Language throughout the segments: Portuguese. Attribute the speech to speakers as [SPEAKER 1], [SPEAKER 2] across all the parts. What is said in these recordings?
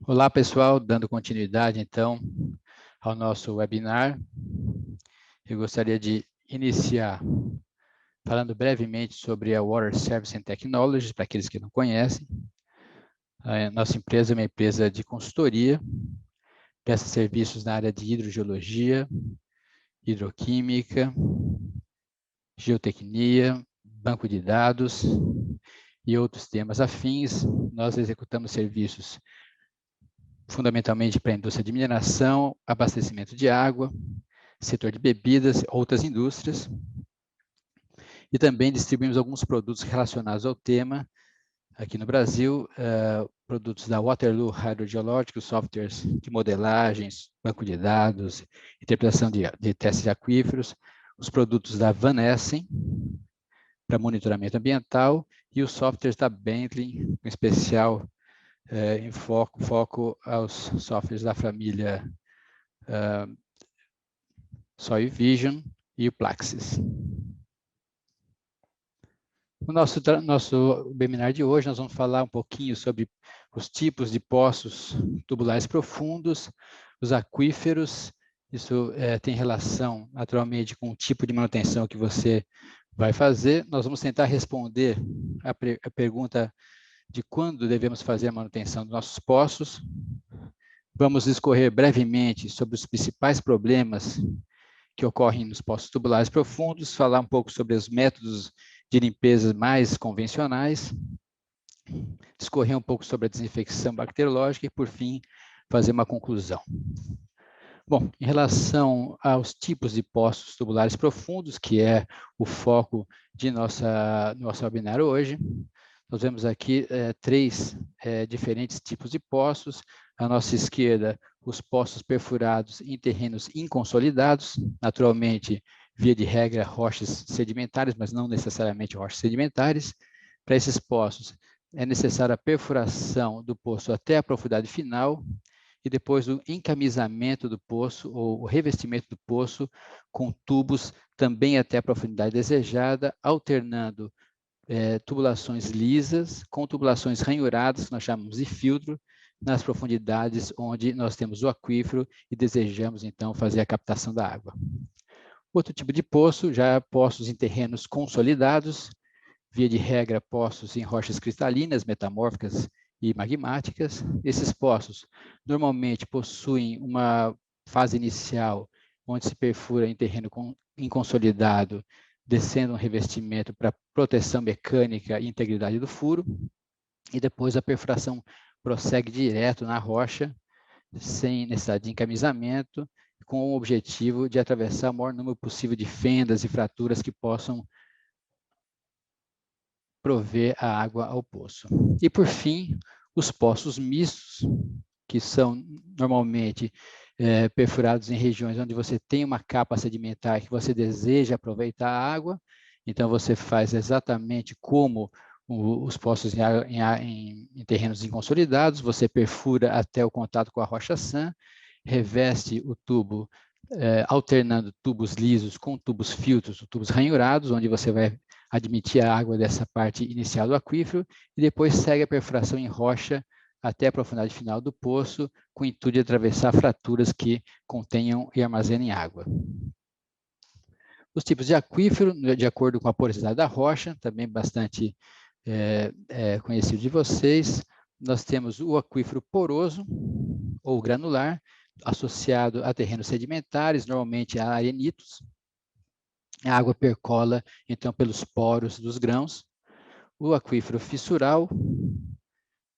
[SPEAKER 1] Olá, pessoal, dando continuidade, então, ao nosso webinar. Eu gostaria de iniciar falando brevemente sobre a Water Service and Technologies, para aqueles que não conhecem. A nossa empresa é uma empresa de consultoria, presta serviços na área de hidrogeologia, hidroquímica, geotecnia, banco de dados e outros temas afins. Nós executamos serviços fundamentalmente para a indústria de mineração, abastecimento de água, setor de bebidas, outras indústrias. E também distribuímos alguns produtos relacionados ao tema aqui no Brasil, produtos da Waterloo Hydrogeological, softwares de modelagens, banco de dados, interpretação de testes de aquíferos, os produtos da Van Essen, para monitoramento ambiental, e os softwares da Bentley, com especial em foco aos softwares da família Soil Vision e o Plaxis. No nosso webinar de hoje, nós vamos falar um pouquinho sobre os tipos de poços tubulares profundos, os aquíferos. Isso tem relação, naturalmente, com o tipo de manutenção que você vai fazer. Nós vamos tentar responder a pergunta de quando devemos fazer a manutenção dos nossos poços. Vamos discorrer brevemente sobre os principais problemas que ocorrem nos poços tubulares profundos, falar um pouco sobre os métodos de limpeza mais convencionais, discorrer um pouco sobre a desinfecção bacteriológica e, por fim, fazer uma conclusão. Bom, em relação aos tipos de poços tubulares profundos, que é o foco de nosso webinar hoje, nós vemos aqui três diferentes tipos de poços. À nossa esquerda, os poços perfurados em terrenos inconsolidados, naturalmente, via de regra, rochas sedimentares, mas não necessariamente rochas sedimentares. Para esses poços, é necessária a perfuração do poço até a profundidade final e depois o encamisamento do poço ou o revestimento do poço com tubos também até a profundidade desejada, alternando tubulações lisas com tubulações ranhuradas, que nós chamamos de filtro, nas profundidades onde nós temos o aquífero e desejamos, então, fazer a captação da água. Outro tipo de poço, já poços em terrenos consolidados, via de regra, poços em rochas cristalinas, metamórficas e magmáticas. Esses poços normalmente possuem uma fase inicial onde se perfura em terreno inconsolidado, descendo um revestimento para proteção mecânica e integridade do furo, e depois a perfuração prossegue direto na rocha, sem necessidade de encamisamento, com o objetivo de atravessar o maior número possível de fendas e fraturas que possam prover a água ao poço. E, por fim, os poços mistos, que são normalmente perfurados em regiões onde você tem uma capa sedimentar que você deseja aproveitar a água, então você faz exatamente como os poços em terrenos inconsolidados, você perfura até o contato com a rocha sã, reveste o tubo, alternando tubos lisos com tubos filtros, tubos ranhurados, onde você vai admitir a água dessa parte inicial do aquífero, e depois segue a perfuração em rocha até a profundidade final do poço, com o intuito de atravessar fraturas que contenham e armazenem água. Os tipos de aquífero, de acordo com a porosidade da rocha, também bastante conhecido de vocês, nós temos o aquífero poroso ou granular, associado a terrenos sedimentares, normalmente a arenitos. A água percola, então, pelos poros dos grãos. O aquífero fissural,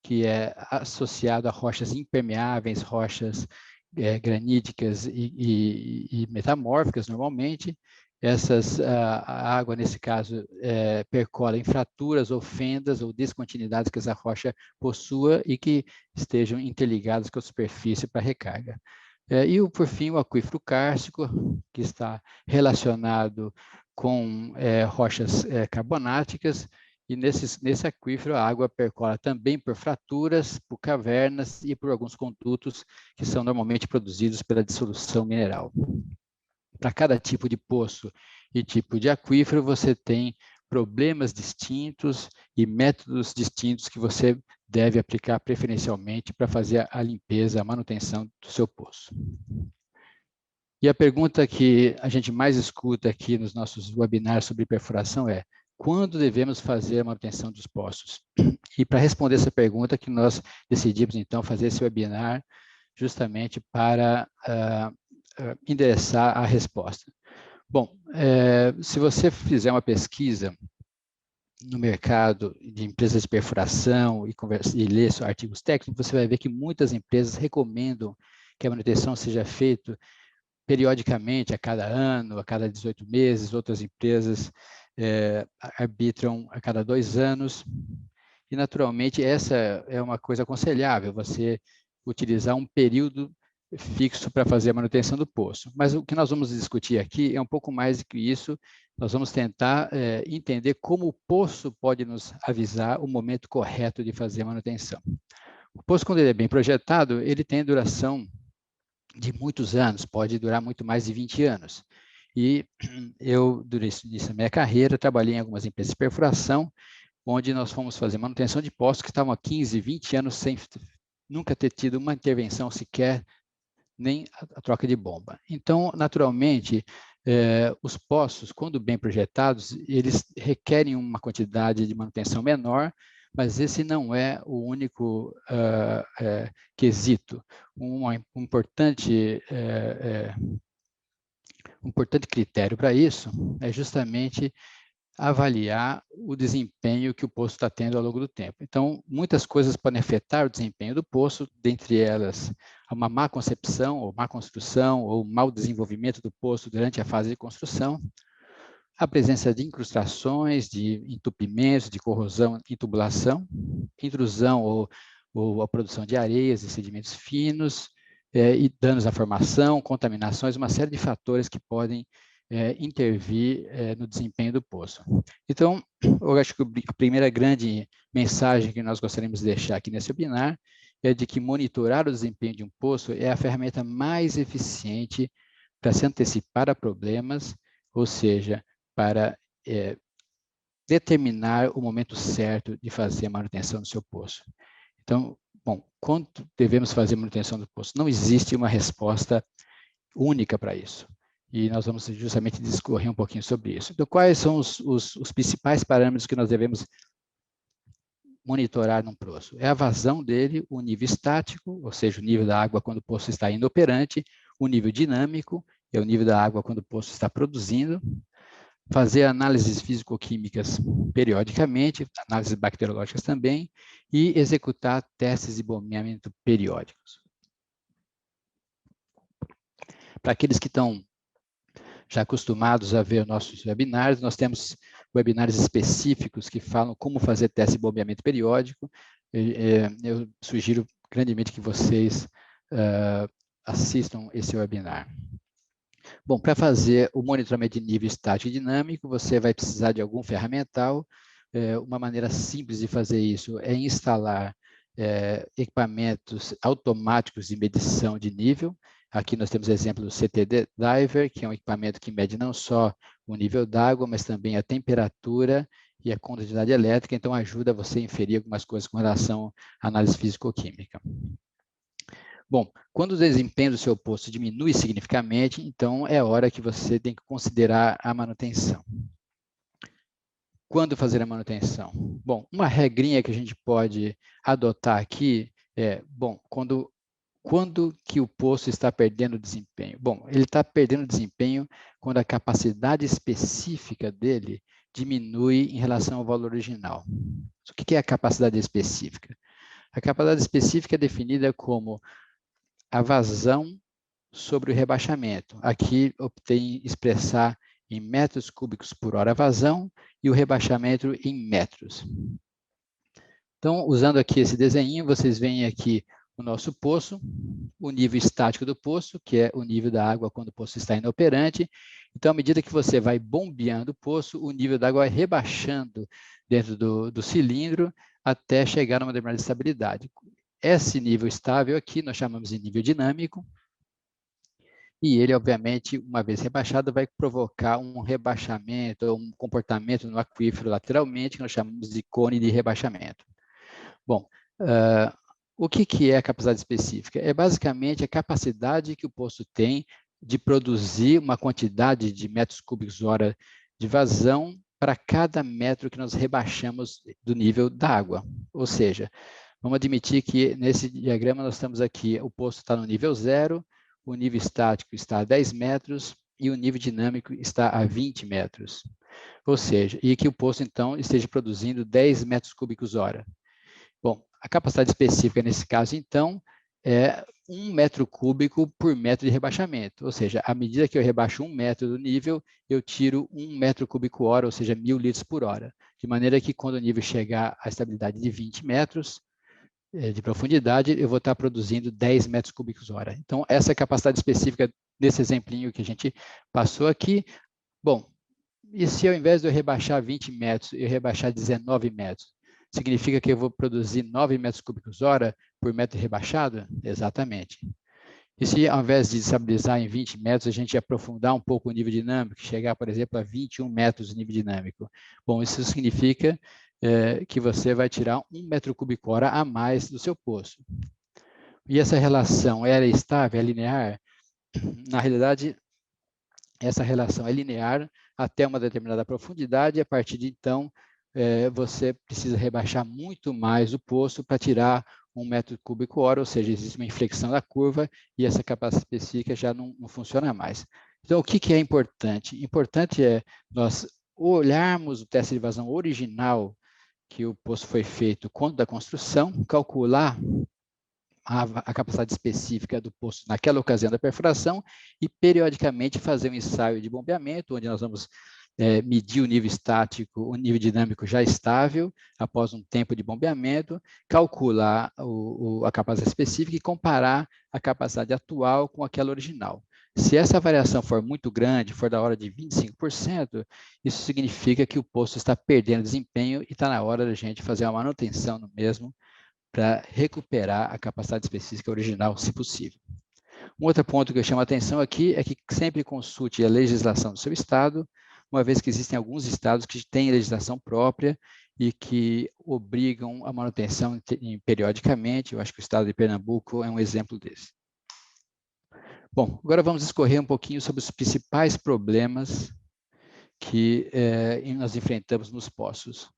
[SPEAKER 1] que é associado a rochas impermeáveis, rochas graníticas e metamórficas, normalmente. A água, nesse caso, percola em fraturas ou fendas ou descontinuidades que essa rocha possua e que estejam interligadas com a superfície para recarga. Por fim, o aquífero kárstico, que está relacionado com rochas carbonáticas, e nesse aquífero a água percola também por fraturas, por cavernas e por alguns condutos que são normalmente produzidos pela dissolução mineral. Para cada tipo de poço e tipo de aquífero, você tem problemas distintos e métodos distintos que você deve aplicar preferencialmente para fazer a limpeza, a manutenção do seu poço. E a pergunta que a gente mais escuta aqui nos nossos webinars sobre perfuração é: quando devemos fazer a manutenção dos poços? E para responder essa pergunta que nós decidimos, então, fazer esse webinar justamente para endereçar a resposta. Bom, se você fizer uma pesquisa no mercado de empresas de perfuração e ler artigos técnicos, você vai ver que muitas empresas recomendam que a manutenção seja feita periodicamente, a cada ano, a cada 18 meses. Outras empresas arbitram a cada 2 anos. E, naturalmente, essa é uma coisa aconselhável, você utilizar um período fixo para fazer a manutenção do poço. Mas o que nós vamos discutir aqui é um pouco mais do que isso. Nós vamos tentar entender como o poço pode nos avisar o momento correto de fazer a manutenção. O poço, quando ele é bem projetado, ele tem duração de muitos anos, pode durar muito mais de 20 anos. E eu, durante a minha carreira, trabalhei em algumas empresas de perfuração, onde nós fomos fazer manutenção de poços que estavam há 15, 20 anos sem nunca ter tido uma intervenção sequer, nem a troca de bomba. Então, naturalmente, os poços, quando bem projetados, eles requerem uma quantidade de manutenção menor, mas esse não é o único quesito. Um importante critério para isso é justamente avaliar o desempenho que o poço está tendo ao longo do tempo. Então, muitas coisas podem afetar o desempenho do poço, dentre elas uma má concepção, ou má construção, ou mau desenvolvimento do poço durante a fase de construção, a presença de incrustações, de entupimentos, de corrosão e tubulação, intrusão ou a produção de areias e sedimentos finos, e danos à formação, contaminações, uma série de fatores que podem intervir no desempenho do poço. Então, eu acho que a primeira grande mensagem que nós gostaríamos de deixar aqui nesse webinar é de que monitorar o desempenho de um poço é a ferramenta mais eficiente para se antecipar a problemas, ou seja, para determinar o momento certo de fazer a manutenção do seu poço. Então, bom, quanto devemos fazer a manutenção do poço? Não existe uma resposta única para isso. E nós vamos justamente discorrer um pouquinho sobre isso. Então, quais são os principais parâmetros que nós devemos monitorar num poço? É a vazão dele, o nível estático, ou seja, o nível da água quando o poço está inoperante, o nível dinâmico, é o nível da água quando o poço está produzindo, fazer análises físico-químicas periodicamente, análises bacteriológicas também, e executar testes de bombeamento periódicos. Para aqueles que estão já acostumados a ver nossos webinários, nós temos webinars específicos que falam como fazer teste de bombeamento periódico. Eu sugiro grandemente que vocês assistam esse webinar. Bom, para fazer o monitoramento de nível estático e dinâmico, você vai precisar de algum ferramental. Uma maneira simples de fazer isso é instalar equipamentos automáticos de medição de nível. Aqui nós temos o exemplo do CT Diver, que é um equipamento que mede não só o nível d'água, mas também a temperatura e a condutividade elétrica, então ajuda você a inferir algumas coisas com relação à análise físico-química. Bom, quando o desempenho do seu poço diminui significativamente, então é hora que você tem que considerar a manutenção. Quando fazer a manutenção? Bom, uma regrinha que a gente pode adotar aqui é, bom, quando que o poço está perdendo desempenho? Bom, ele está perdendo desempenho quando a capacidade específica dele diminui em relação ao valor original. O que é a capacidade específica? A capacidade específica é definida como a vazão sobre o rebaixamento. Aqui optei em expressar em metros cúbicos por hora a vazão e o rebaixamento em metros. Então, usando aqui esse desenho, vocês veem aqui o nosso poço, o nível estático do poço, que é o nível da água quando o poço está inoperante. Então, à medida que você vai bombeando o poço, o nível da água vai rebaixando dentro do cilindro até chegar a uma determinada estabilidade. Esse nível estável aqui nós chamamos de nível dinâmico, e ele, obviamente, uma vez rebaixado, vai provocar um rebaixamento, ou um comportamento no aquífero lateralmente, que nós chamamos de cone de rebaixamento. Bom, O que é a capacidade específica? É basicamente a capacidade que o poço tem de produzir uma quantidade de metros cúbicos hora de vazão para cada metro que nós rebaixamos do nível da água. Ou seja, vamos admitir que nesse diagrama nós estamos aqui, o poço está no nível 0, o nível estático está a 10 metros e o nível dinâmico está a 20 metros. Ou seja, e que o poço então esteja produzindo 10 metros cúbicos hora. Bom, a capacidade específica nesse caso, então, é 1 metro cúbico por metro de rebaixamento. Ou seja, à medida que eu rebaixo 1 metro do nível, eu tiro 1 metro cúbico hora, ou seja, 1.000 litros por hora. De maneira que quando o nível chegar à estabilidade de 20 metros de profundidade, eu vou estar produzindo 10 metros cúbicos hora. Então, essa é a capacidade específica desse exemplinho que a gente passou aqui. Bom, e se ao invés de eu rebaixar 20 metros, eu rebaixar 19 metros? Significa que eu vou produzir 9 metros cúbicos hora por metro rebaixado? Exatamente. E se ao invés de estabilizar em 20 metros, a gente aprofundar um pouco o nível dinâmico, chegar, por exemplo, a 21 metros de nível dinâmico? Bom, isso significa que você vai tirar 1 metro cúbico hora a mais do seu poço. E essa relação, ela é estável, é linear? Na realidade, essa relação é linear até uma determinada profundidade, e a partir de então, você precisa rebaixar muito mais o poço para tirar 1 metro cúbico hora, ou seja, existe uma inflexão da curva e essa capacidade específica já não funciona mais. Então, o que é importante? Importante é nós olharmos o teste de vazão original que o poço foi feito quando da construção, calcular a capacidade específica do poço naquela ocasião da perfuração e, periodicamente, fazer um ensaio de bombeamento, onde nós vamos medir o nível estático, o nível dinâmico já estável, após um tempo de bombeamento, calcular a capacidade específica e comparar a capacidade atual com aquela original. Se essa variação for muito grande, for da hora de 25%, isso significa que o poço está perdendo desempenho e está na hora da gente fazer uma manutenção no mesmo, para recuperar a capacidade específica original, se possível. Um outro ponto que eu chamo a atenção aqui é que sempre consulte a legislação do seu estado, uma vez que existem alguns estados que têm legislação própria e que obrigam a manutenção periodicamente. Eu acho que o estado de Pernambuco é um exemplo desse. Bom, agora vamos discorrer um pouquinho sobre os principais problemas que nós enfrentamos nos poços.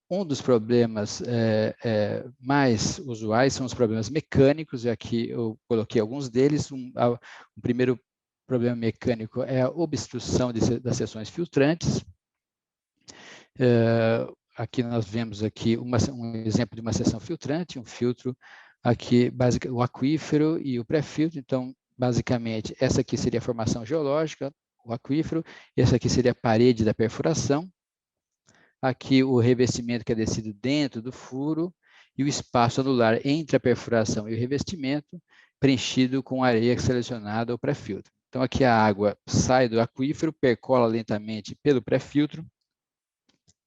[SPEAKER 1] Um dos problemas mais usuais são os problemas mecânicos, e aqui eu coloquei alguns deles. O primeiro problema mecânico é a obstrução das seções filtrantes. Aqui nós vemos aqui um exemplo de uma seção filtrante, um filtro, aqui o aquífero e o pré-filtro. Então, basicamente, essa aqui seria a formação geológica, o aquífero, essa aqui seria a parede da perfuração. Aqui o revestimento que é descido dentro do furo e o espaço anular entre a perfuração e o revestimento, preenchido com areia selecionada ou pré-filtro. Então, aqui a água sai do aquífero, percola lentamente pelo pré-filtro,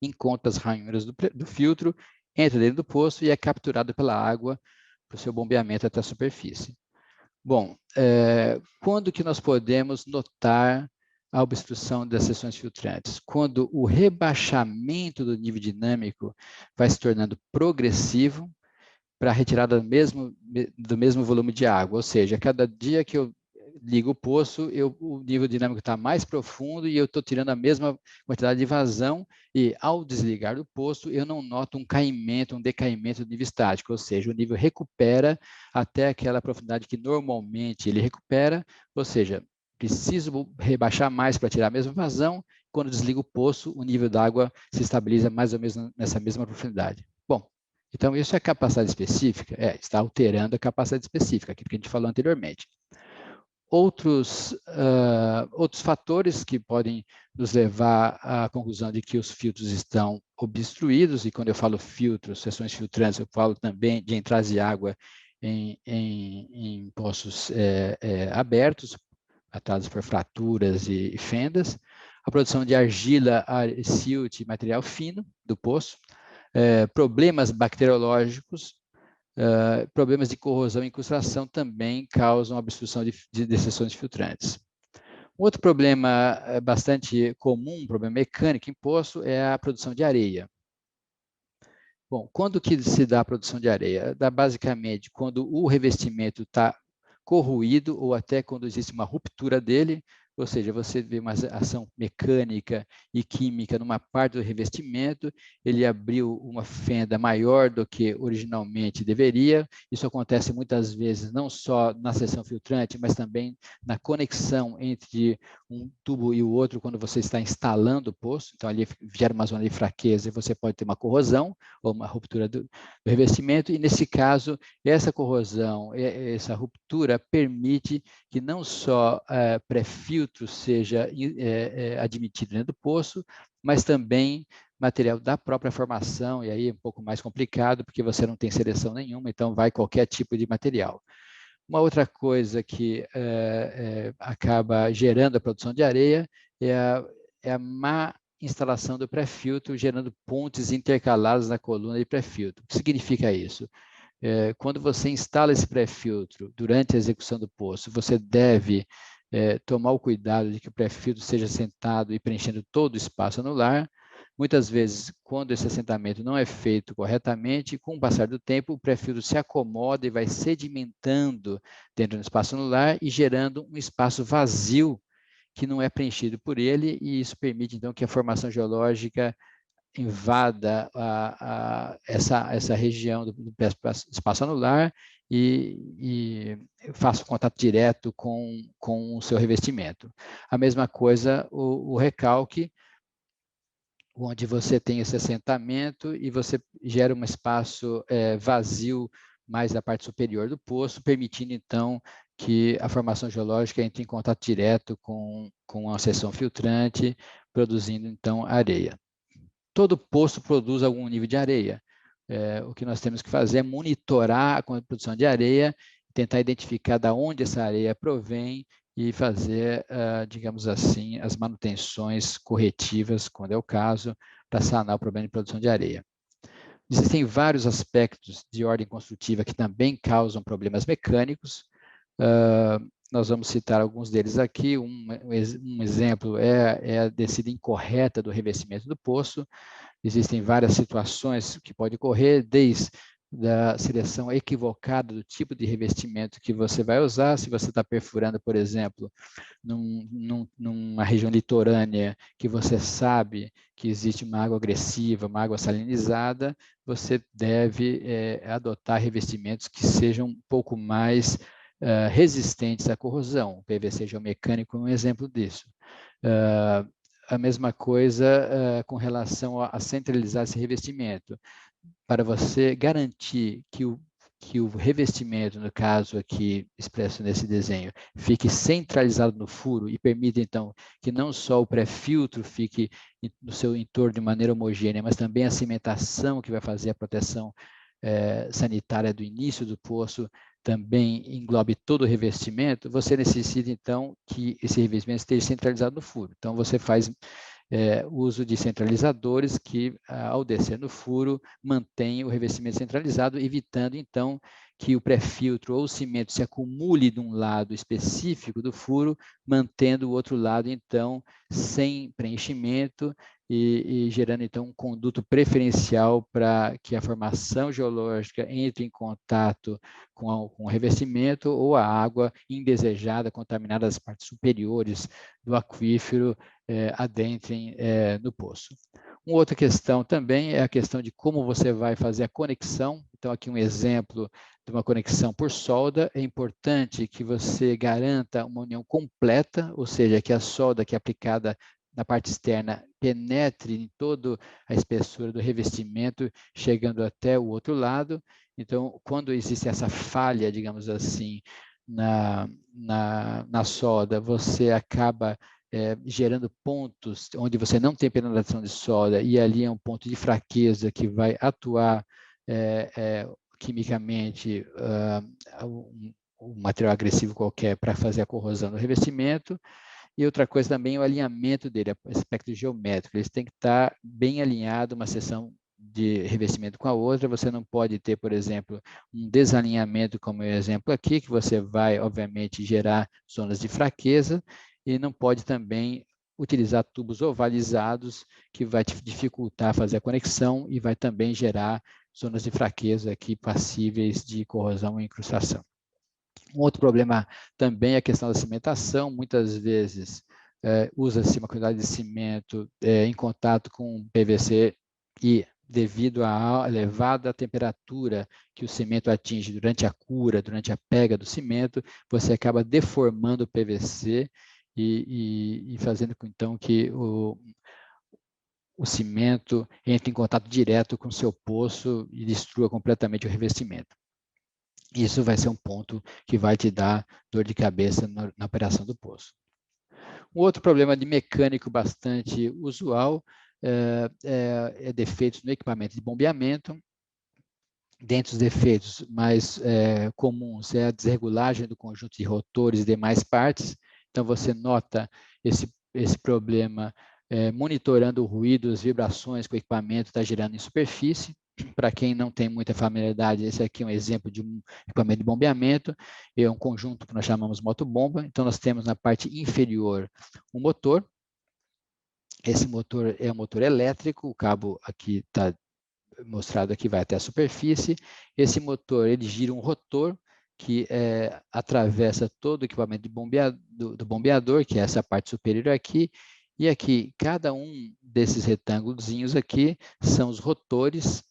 [SPEAKER 1] encontra as ranhuras do filtro, entra dentro do poço e é capturado pela água para o seu bombeamento até a superfície. Bom, quando que nós podemos notar a obstrução das seções filtrantes? Quando o rebaixamento do nível dinâmico vai se tornando progressivo para a retirada do mesmo volume de água, ou seja, cada dia que eu ligo o poço, o nível dinâmico está mais profundo e eu estou tirando a mesma quantidade de vazão, e ao desligar do poço, eu não noto um decaimento do nível estático, ou seja, o nível recupera até aquela profundidade que normalmente ele recupera, ou seja, preciso rebaixar mais para tirar a mesma vazão. Quando desligo o poço, o nível da água se estabiliza mais ou menos nessa mesma profundidade. Bom, então isso é capacidade específica? Está alterando a capacidade específica, aquilo que a gente falou anteriormente. Outros fatores que podem nos levar à conclusão de que os filtros estão obstruídos, e quando eu falo filtros, seções filtrantes, eu falo também de entradas de água em poços abertos, atados por fraturas e fendas, a produção de argila, silt e material fino do poço, problemas bacteriológicos, problemas de corrosão e incrustação também causam obstrução de seções filtrantes. Um outro problema bastante comum, um problema mecânico em poço, é a produção de areia. Bom, quando que se dá a produção de areia? Dá basicamente quando o revestimento está corroído ou até quando existe uma ruptura dele, ou seja, você vê uma ação mecânica e química numa parte do revestimento, ele abriu uma fenda maior do que originalmente deveria. Isso acontece muitas vezes não só na seção filtrante, mas também na conexão entre um tubo e o outro quando você está instalando o poço. Então, ali gera uma zona de fraqueza e você pode ter uma corrosão ou uma ruptura do revestimento, e nesse caso, essa corrosão, essa ruptura permite que não só pré-filtro seja admitido dentro do poço, mas também material da própria formação, e aí é um pouco mais complicado, porque você não tem seleção nenhuma, então vai qualquer tipo de material. Uma outra coisa que acaba gerando a produção de areia é a má instalação do pré-filtro, gerando pontes intercaladas na coluna de pré-filtro. O que significa isso? Quando você instala esse pré-filtro durante a execução do poço, você deve tomar o cuidado de que o pré-filtro seja assentado e preenchendo todo o espaço anular. Muitas vezes, quando esse assentamento não é feito corretamente, com o passar do tempo, o pré-filtro se acomoda e vai sedimentando dentro do espaço anular e gerando um espaço vazio que não é preenchido por ele, e isso permite, então, que a formação geológica invada essa região do espaço anular e faça um contato direto com o seu revestimento. A mesma coisa o recalque, onde você tem esse assentamento e você gera um espaço vazio mais da parte superior do poço, permitindo, então, que a formação geológica entre em contato direto com a seção filtrante, produzindo, então, areia. Todo poço produz algum nível de areia. O que nós temos que fazer é monitorar a produção de areia, tentar identificar de onde essa areia provém e fazer, digamos assim, as manutenções corretivas, quando é o caso, para sanar o problema de produção de areia. Existem vários aspectos de ordem construtiva que também causam problemas mecânicos. Nós vamos citar alguns deles aqui. Um exemplo é a descida incorreta do revestimento do poço. Existem várias situações que pode ocorrer, desde da seleção equivocada do tipo de revestimento que você vai usar. Se você está perfurando, por exemplo, numa região litorânea que você sabe que existe uma água agressiva, uma água salinizada, você deve adotar revestimentos que sejam um pouco mais resistentes à corrosão. O PVC geomecânico é um exemplo disso. A mesma coisa com relação a centralizar esse revestimento. Para você garantir que o revestimento, no caso aqui expresso nesse desenho, fique centralizado no furo e permita, então, que não só o pré-filtro fique no seu entorno de maneira homogênea, mas também a cimentação que vai fazer a proteção sanitária do início do poço também englobe todo o revestimento, você necessita, então, que esse revestimento esteja centralizado no furo. Então, você faz uso de centralizadores que, ao descer no furo, mantém o revestimento centralizado, evitando, então, que o pré-filtro ou o cimento se acumule de um lado específico do furo, mantendo o outro lado, então, sem preenchimento e gerando, então, um conduto preferencial para que a formação geológica entre em contato com o revestimento ou a água indesejada, contaminada das partes superiores do aquífero, adentrem no poço. Uma outra questão também é a questão de como você vai fazer a conexão. Então, aqui um exemplo de uma conexão por solda. É importante que você garanta uma união completa, ou seja, que a solda que é aplicada na parte externa penetre em toda a espessura do revestimento, chegando até o outro lado. Então, quando existe essa falha, digamos assim, na solda, você acaba gerando pontos onde você não tem penetração de solda, e ali é um ponto de fraqueza que vai atuar quimicamente um material agressivo qualquer para fazer a corrosão do revestimento. E outra coisa também é o alinhamento dele, o aspecto geométrico. Eles têm que estar bem alinhados, uma seção de revestimento com a outra. Você não pode ter, por exemplo, um desalinhamento, como é o exemplo aqui, que você vai, obviamente, gerar zonas de fraqueza, e não pode também utilizar tubos ovalizados, que vai te dificultar fazer a conexão e vai também gerar zonas de fraqueza aqui passíveis de corrosão e incrustação. Um outro problema também é a questão da cimentação. Muitas vezes usa-se uma quantidade de cimento em contato com PVC e devido à elevada temperatura que o cimento atinge durante a cura, durante a pega do cimento, você acaba deformando o PVC e fazendo com então que o cimento entre em contato direto com o seu poço e destrua completamente o revestimento. Isso vai ser um ponto que vai te dar dor de cabeça na operação do poço. Um outro problema de mecânico bastante usual é defeitos no equipamento de bombeamento. Dentre os defeitos mais comuns é a desregulagem do conjunto de rotores e demais partes. Então, você nota esse problema monitorando ruídos, vibrações que o equipamento está gerando em superfície. Para quem não tem muita familiaridade, esse aqui é um exemplo de um equipamento de bombeamento, é um conjunto que nós chamamos motobomba. Então, nós temos na parte inferior um motor. Esse motor é um motor elétrico, o cabo aqui está mostrado aqui, vai até a superfície. Esse motor, ele gira um rotor que atravessa todo o equipamento do bombeador, que é essa parte superior aqui, e aqui, cada um desses retângulozinhos aqui são os rotores,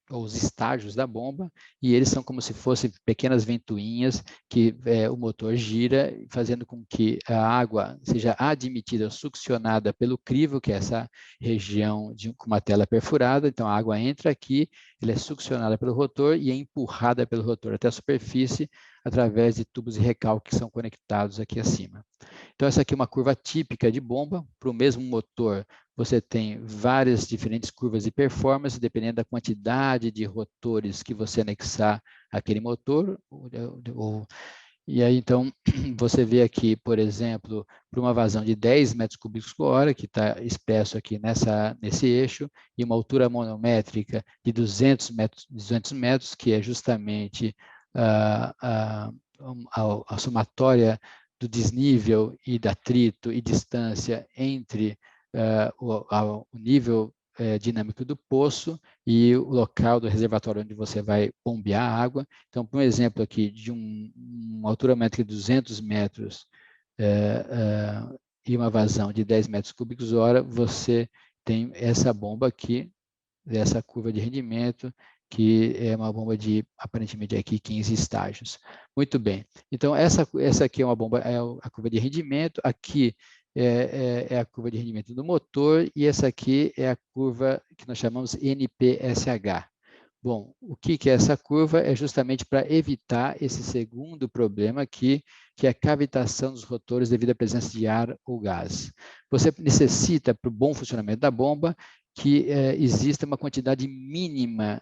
[SPEAKER 1] ou os estágios da bomba, e eles são como se fossem pequenas ventoinhas que o motor gira, fazendo com que a água seja admitida, succionada pelo crivo, que é essa região com uma tela perfurada. Então, a água entra aqui, ela é succionada pelo rotor e é empurrada pelo rotor até a superfície, através de tubos de recalque que são conectados aqui acima. Então, essa aqui é uma curva típica de bomba. Para o mesmo motor, você tem várias diferentes curvas de performance, dependendo da quantidade de rotores que você anexar àquele motor. E aí, então, você vê aqui, por exemplo, para uma vazão de 10 metros cúbicos por hora, que está expresso aqui nesse eixo, e uma altura manométrica de 200 metros, que é justamente a somatória do desnível e da atrito e distância entre o nível dinâmico do poço e o local do reservatório onde você vai bombear a água. Então, por um exemplo aqui, de uma altura métrica de 200 metros e uma vazão de 10 metros cúbicos hora, você tem essa bomba aqui, essa curva de rendimento, que é uma bomba de, aparentemente, aqui 15 estágios. Muito bem. Então, essa aqui é uma bomba, é a curva de rendimento, aqui é a curva de rendimento do motor, e essa aqui é a curva que nós chamamos NPSH. Bom, o que é essa curva? É justamente para evitar esse segundo problema aqui, que é a cavitação dos rotores devido à presença de ar ou gás. Você necessita, para o bom funcionamento da bomba, que exista uma quantidade mínima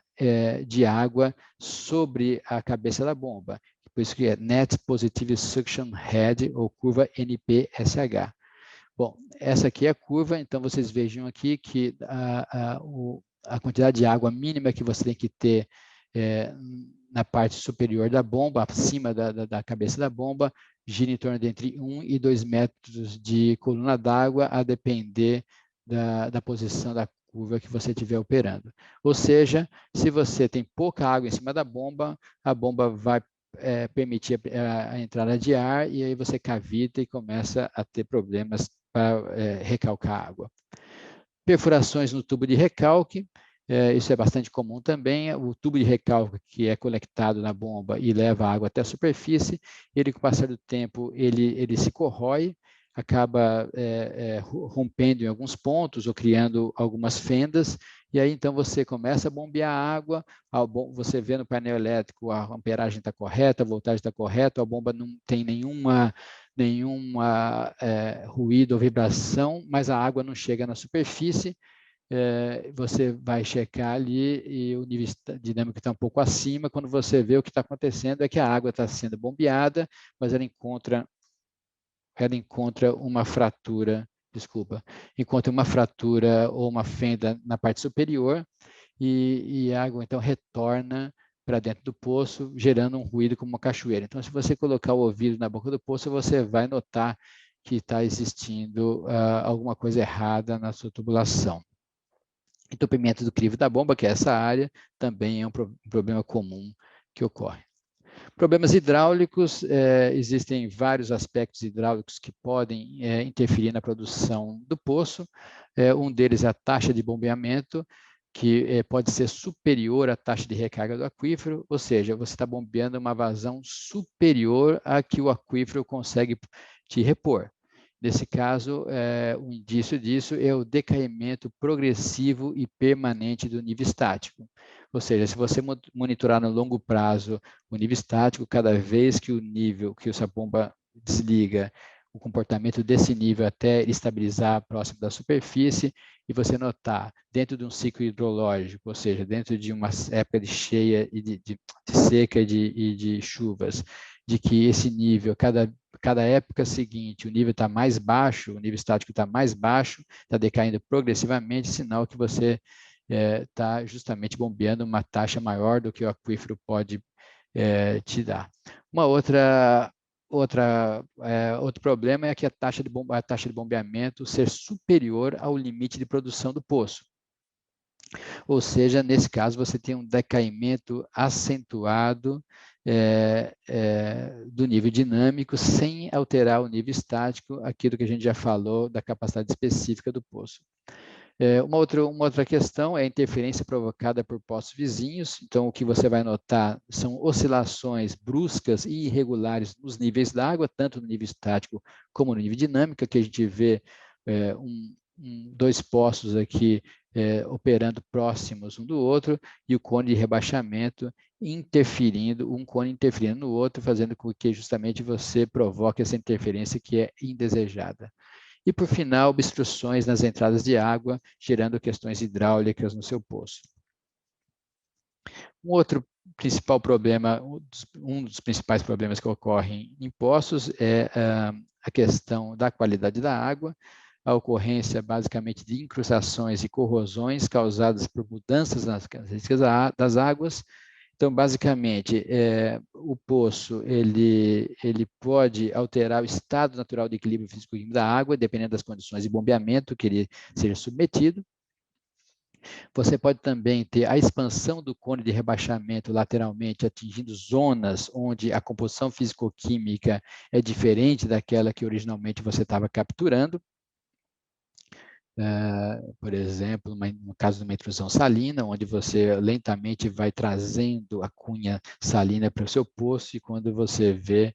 [SPEAKER 1] de água sobre a cabeça da bomba. Por isso que é Net Positive Suction Head, ou curva NPSH. Bom, essa aqui é a curva, então vocês vejam aqui que a quantidade de água mínima que você tem que ter na parte superior da bomba, acima da cabeça da bomba, gira em torno de entre 1 e 2 metros de coluna d'água, a depender da posição da curva que você estiver operando. Ou seja, se você tem pouca água em cima da bomba, a bomba vai permitir a entrada de ar, e aí você cavita e começa a ter problemas para recalcar água. Perfurações no tubo de recalque, isso é bastante comum também. O tubo de recalque que é conectado na bomba e leva a água até a superfície, ele, com o passar do tempo, ele se corrói, acaba rompendo em alguns pontos ou criando algumas fendas, e aí então você começa a bombear a água, você vê no painel elétrico a amperagem está correta, a voltagem está correta, a bomba não tem nenhuma ruído ou vibração, mas a água não chega na superfície. Você vai checar ali e o nível dinâmico está um pouco acima. Quando você vê, o que está acontecendo é que a água está sendo bombeada, mas ela encontra uma fratura, encontra uma fratura ou uma fenda na parte superior, e a água então retorna para dentro do poço, gerando um ruído como uma cachoeira. Então, se você colocar o ouvido na boca do poço, você vai notar que está existindo alguma coisa errada na sua tubulação. Entupimento do crivo da bomba, que é essa área, também é um problema comum que ocorre. Problemas hidráulicos, existem vários aspectos hidráulicos que podem interferir na produção do poço. Um deles é a taxa de bombeamento, que pode ser superior à taxa de recarga do aquífero, ou seja, você está bombeando uma vazão superior à que o aquífero consegue te repor. Nesse caso, um indício disso é o decaimento progressivo e permanente do nível estático. Ou seja, se você monitorar no longo prazo o nível estático, cada vez que o nível, que essa bomba desliga, o comportamento desse nível até estabilizar próximo da superfície, e você notar dentro de um ciclo hidrológico, ou seja, dentro de uma época de cheia e de seca e de chuvas, de que esse nível, cada época seguinte, o nível está mais baixo, o nível estático está mais baixo, está decaindo progressivamente, sinal que você está justamente bombeando uma taxa maior do que o aquífero pode te dar. Outro problema é que a taxa de bombeamento ser superior ao limite de produção do poço. Ou seja, nesse caso, você tem um decaimento acentuado do nível dinâmico, sem alterar o nível estático, aquilo que a gente já falou da capacidade específica do poço. Uma outra questão é a interferência provocada por poços vizinhos. Então, o que você vai notar são oscilações bruscas e irregulares nos níveis d'água, tanto no nível estático como no nível dinâmico, que a gente vê dois poços aqui operando próximos um do outro, e o cone de rebaixamento interferindo, um cone interferindo no outro, fazendo com que justamente você provoque essa interferência que é indesejada. E, por final, obstruções nas entradas de água, gerando questões hidráulicas no seu poço. Um outro principal problema, um dos principais problemas que ocorrem em poços é a questão da qualidade da água, a ocorrência basicamente de incrustações e corrosões causadas por mudanças nas características das águas. Então, basicamente, o poço ele pode alterar o estado natural de equilíbrio físico-químico da água, dependendo das condições de bombeamento que ele seja submetido. Você pode também ter a expansão do cone de rebaixamento lateralmente, atingindo zonas onde a composição físico-química é diferente daquela que originalmente você estava capturando. Por exemplo, no caso de uma intrusão salina, onde você lentamente vai trazendo a cunha salina para o seu poço, e quando você vê,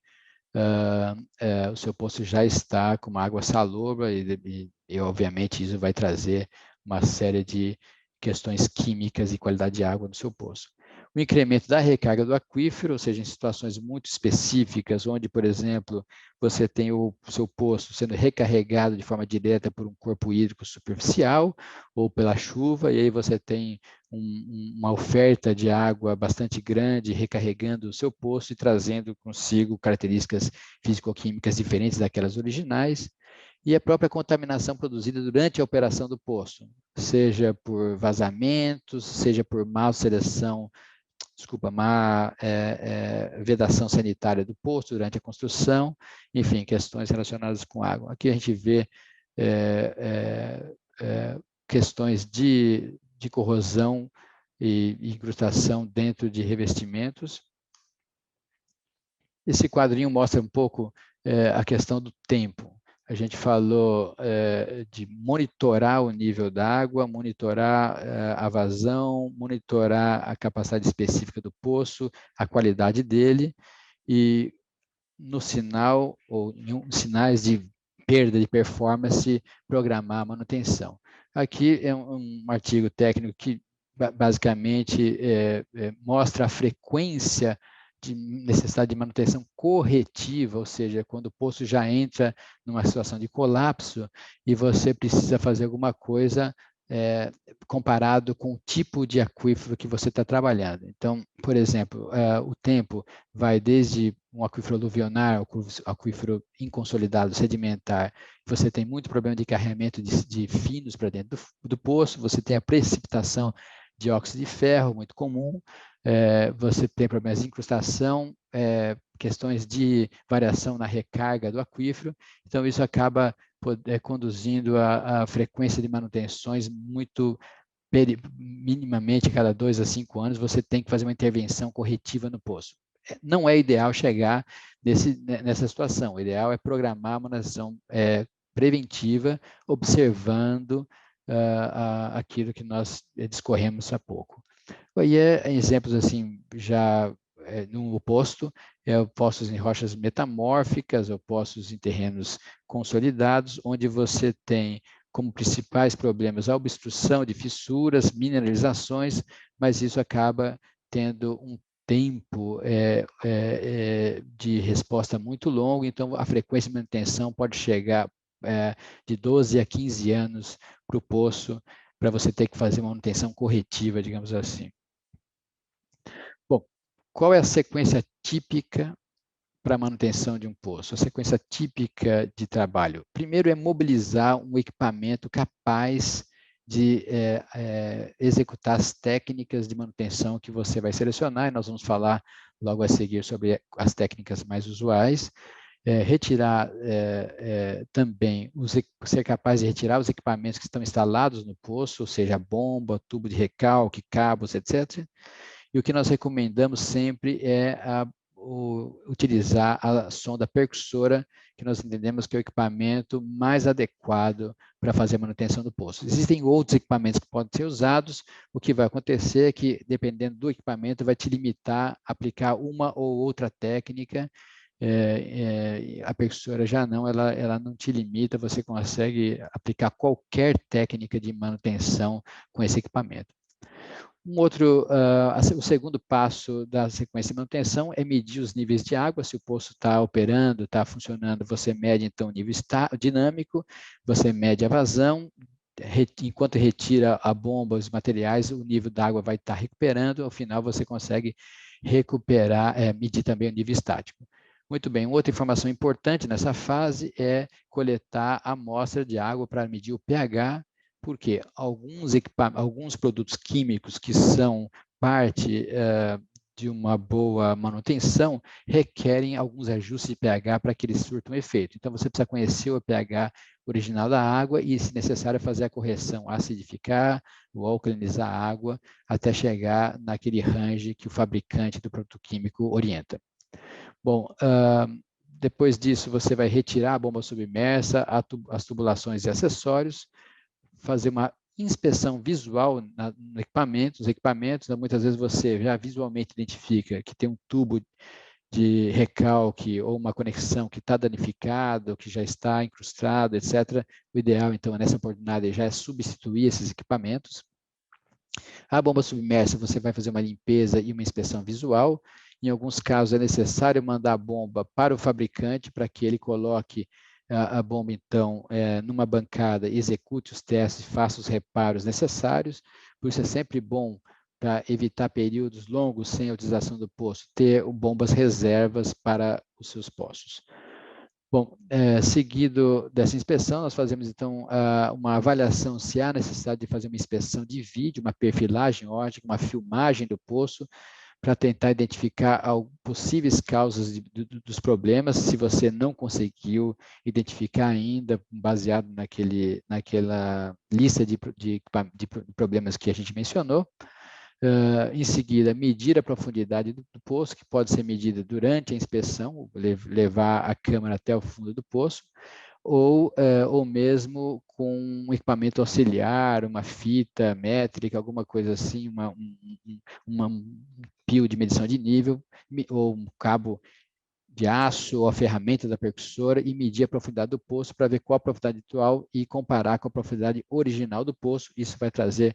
[SPEAKER 1] o seu poço já está com uma água salobra, e obviamente isso vai trazer uma série de questões químicas e qualidade de água no seu poço. O incremento da recarga do aquífero, ou seja, em situações muito específicas, onde, por exemplo, você tem o seu poço sendo recarregado de forma direta por um corpo hídrico superficial ou pela chuva, e aí você tem uma oferta de água bastante grande recarregando o seu poço e trazendo consigo características físico-químicas diferentes daquelas originais. E a própria contaminação produzida durante a operação do poço, seja por vazamentos, seja por má vedação sanitária do poço durante a construção, enfim, questões relacionadas com água. Aqui a gente vê questões de corrosão e incrustação dentro de revestimentos. Esse quadrinho mostra um pouco a questão do tempo. A gente falou de monitorar o nível da água, monitorar a vazão, monitorar a capacidade específica do poço, a qualidade dele, e no sinal ou em sinais de perda de performance, programar a manutenção. Aqui é um artigo técnico que basicamente mostra a frequência de necessidade de manutenção corretiva, ou seja, quando o poço já entra numa situação de colapso e você precisa fazer alguma coisa comparado com o tipo de aquífero que você está trabalhando. Então, por exemplo, o tempo vai desde um aquífero aluvionar, aquífero inconsolidado, sedimentar, você tem muito problema de carregamento de finos para dentro do poço, você tem a precipitação de óxido de ferro, muito comum, você tem problemas de incrustação questões de variação na recarga do aquífero, então isso acaba conduzindo a frequência de manutenções muito minimamente cada 2 a 5 anos, você tem que fazer uma intervenção corretiva no poço. Não é ideal chegar nessa situação, o ideal é programar a manutenção preventiva, observando aquilo que nós discorremos há pouco. E exemplos assim, já no oposto, poços em rochas metamórficas ou poços em terrenos consolidados, onde você tem como principais problemas a obstrução de fissuras, mineralizações, mas isso acaba tendo um tempo de resposta muito longo, então a frequência de manutenção pode chegar de 12 a 15 anos para o poço, para você ter que fazer uma manutenção corretiva, digamos assim. Bom, qual é a sequência típica para a manutenção de um poço? A sequência típica de trabalho. Primeiro é mobilizar um equipamento capaz de executar as técnicas de manutenção que você vai selecionar, e nós vamos falar logo a seguir sobre as técnicas mais usuais. Retirar também, ser capaz de retirar os equipamentos que estão instalados no poço, ou seja, bomba, tubo de recalque, cabos, etc. E o que nós recomendamos sempre é utilizar a sonda percussora, que nós entendemos que é o equipamento mais adequado para fazer a manutenção do poço. Existem outros equipamentos que podem ser usados, o que vai acontecer é que, dependendo do equipamento, vai te limitar a aplicar uma ou outra técnica. A percussora já não, ela não te limita, você consegue aplicar qualquer técnica de manutenção com esse equipamento. O segundo passo da sequência de manutenção é medir os níveis de água. Se o poço está operando, está funcionando, você mede então o nível dinâmico, você mede a vazão, enquanto retira a bomba, os materiais, o nível da água vai estar recuperando, ao final você consegue recuperar, medir também o nível estático. Muito bem, outra informação importante nessa fase é coletar a amostra de água para medir o pH, porque alguns produtos químicos que são parte de uma boa manutenção requerem alguns ajustes de pH para que eles surtam efeito. Então, você precisa conhecer o pH original da água e, se necessário, fazer a correção, acidificar ou alcalinizar a água até chegar naquele range que o fabricante do produto químico orienta. Bom, depois disso, você vai retirar a bomba submersa, as tubulações e acessórios, fazer uma inspeção visual no equipamento. Os equipamentos, muitas vezes você já visualmente identifica que tem um tubo de recalque ou uma conexão que está danificado, que já está incrustado, etc. O ideal, então, nessa oportunidade, já é substituir esses equipamentos. A bomba submersa, você vai fazer uma limpeza e uma inspeção visual. Em alguns casos, é necessário mandar a bomba para o fabricante para que ele coloque a bomba, então, numa bancada, execute os testes, faça os reparos necessários. Por isso é sempre bom, para evitar períodos longos sem a utilização do poço, ter bombas reservas para os seus poços. Bom, seguido dessa inspeção, nós fazemos, então, uma avaliação se há necessidade de fazer uma inspeção de vídeo, uma perfilagem ótica, uma filmagem do poço, para tentar identificar possíveis causas dos problemas, se você não conseguiu identificar ainda, baseado naquela lista de problemas que a gente mencionou. Em seguida, medir a profundidade do poço, que pode ser medida durante a inspeção, levar a câmera até o fundo do poço, ou mesmo com um equipamento auxiliar, uma fita métrica, alguma coisa assim, um pio de medição de nível, ou um cabo de aço, ou a ferramenta da percussora, e medir a profundidade do poço para ver qual a profundidade atual e comparar com a profundidade original do poço. Isso vai trazer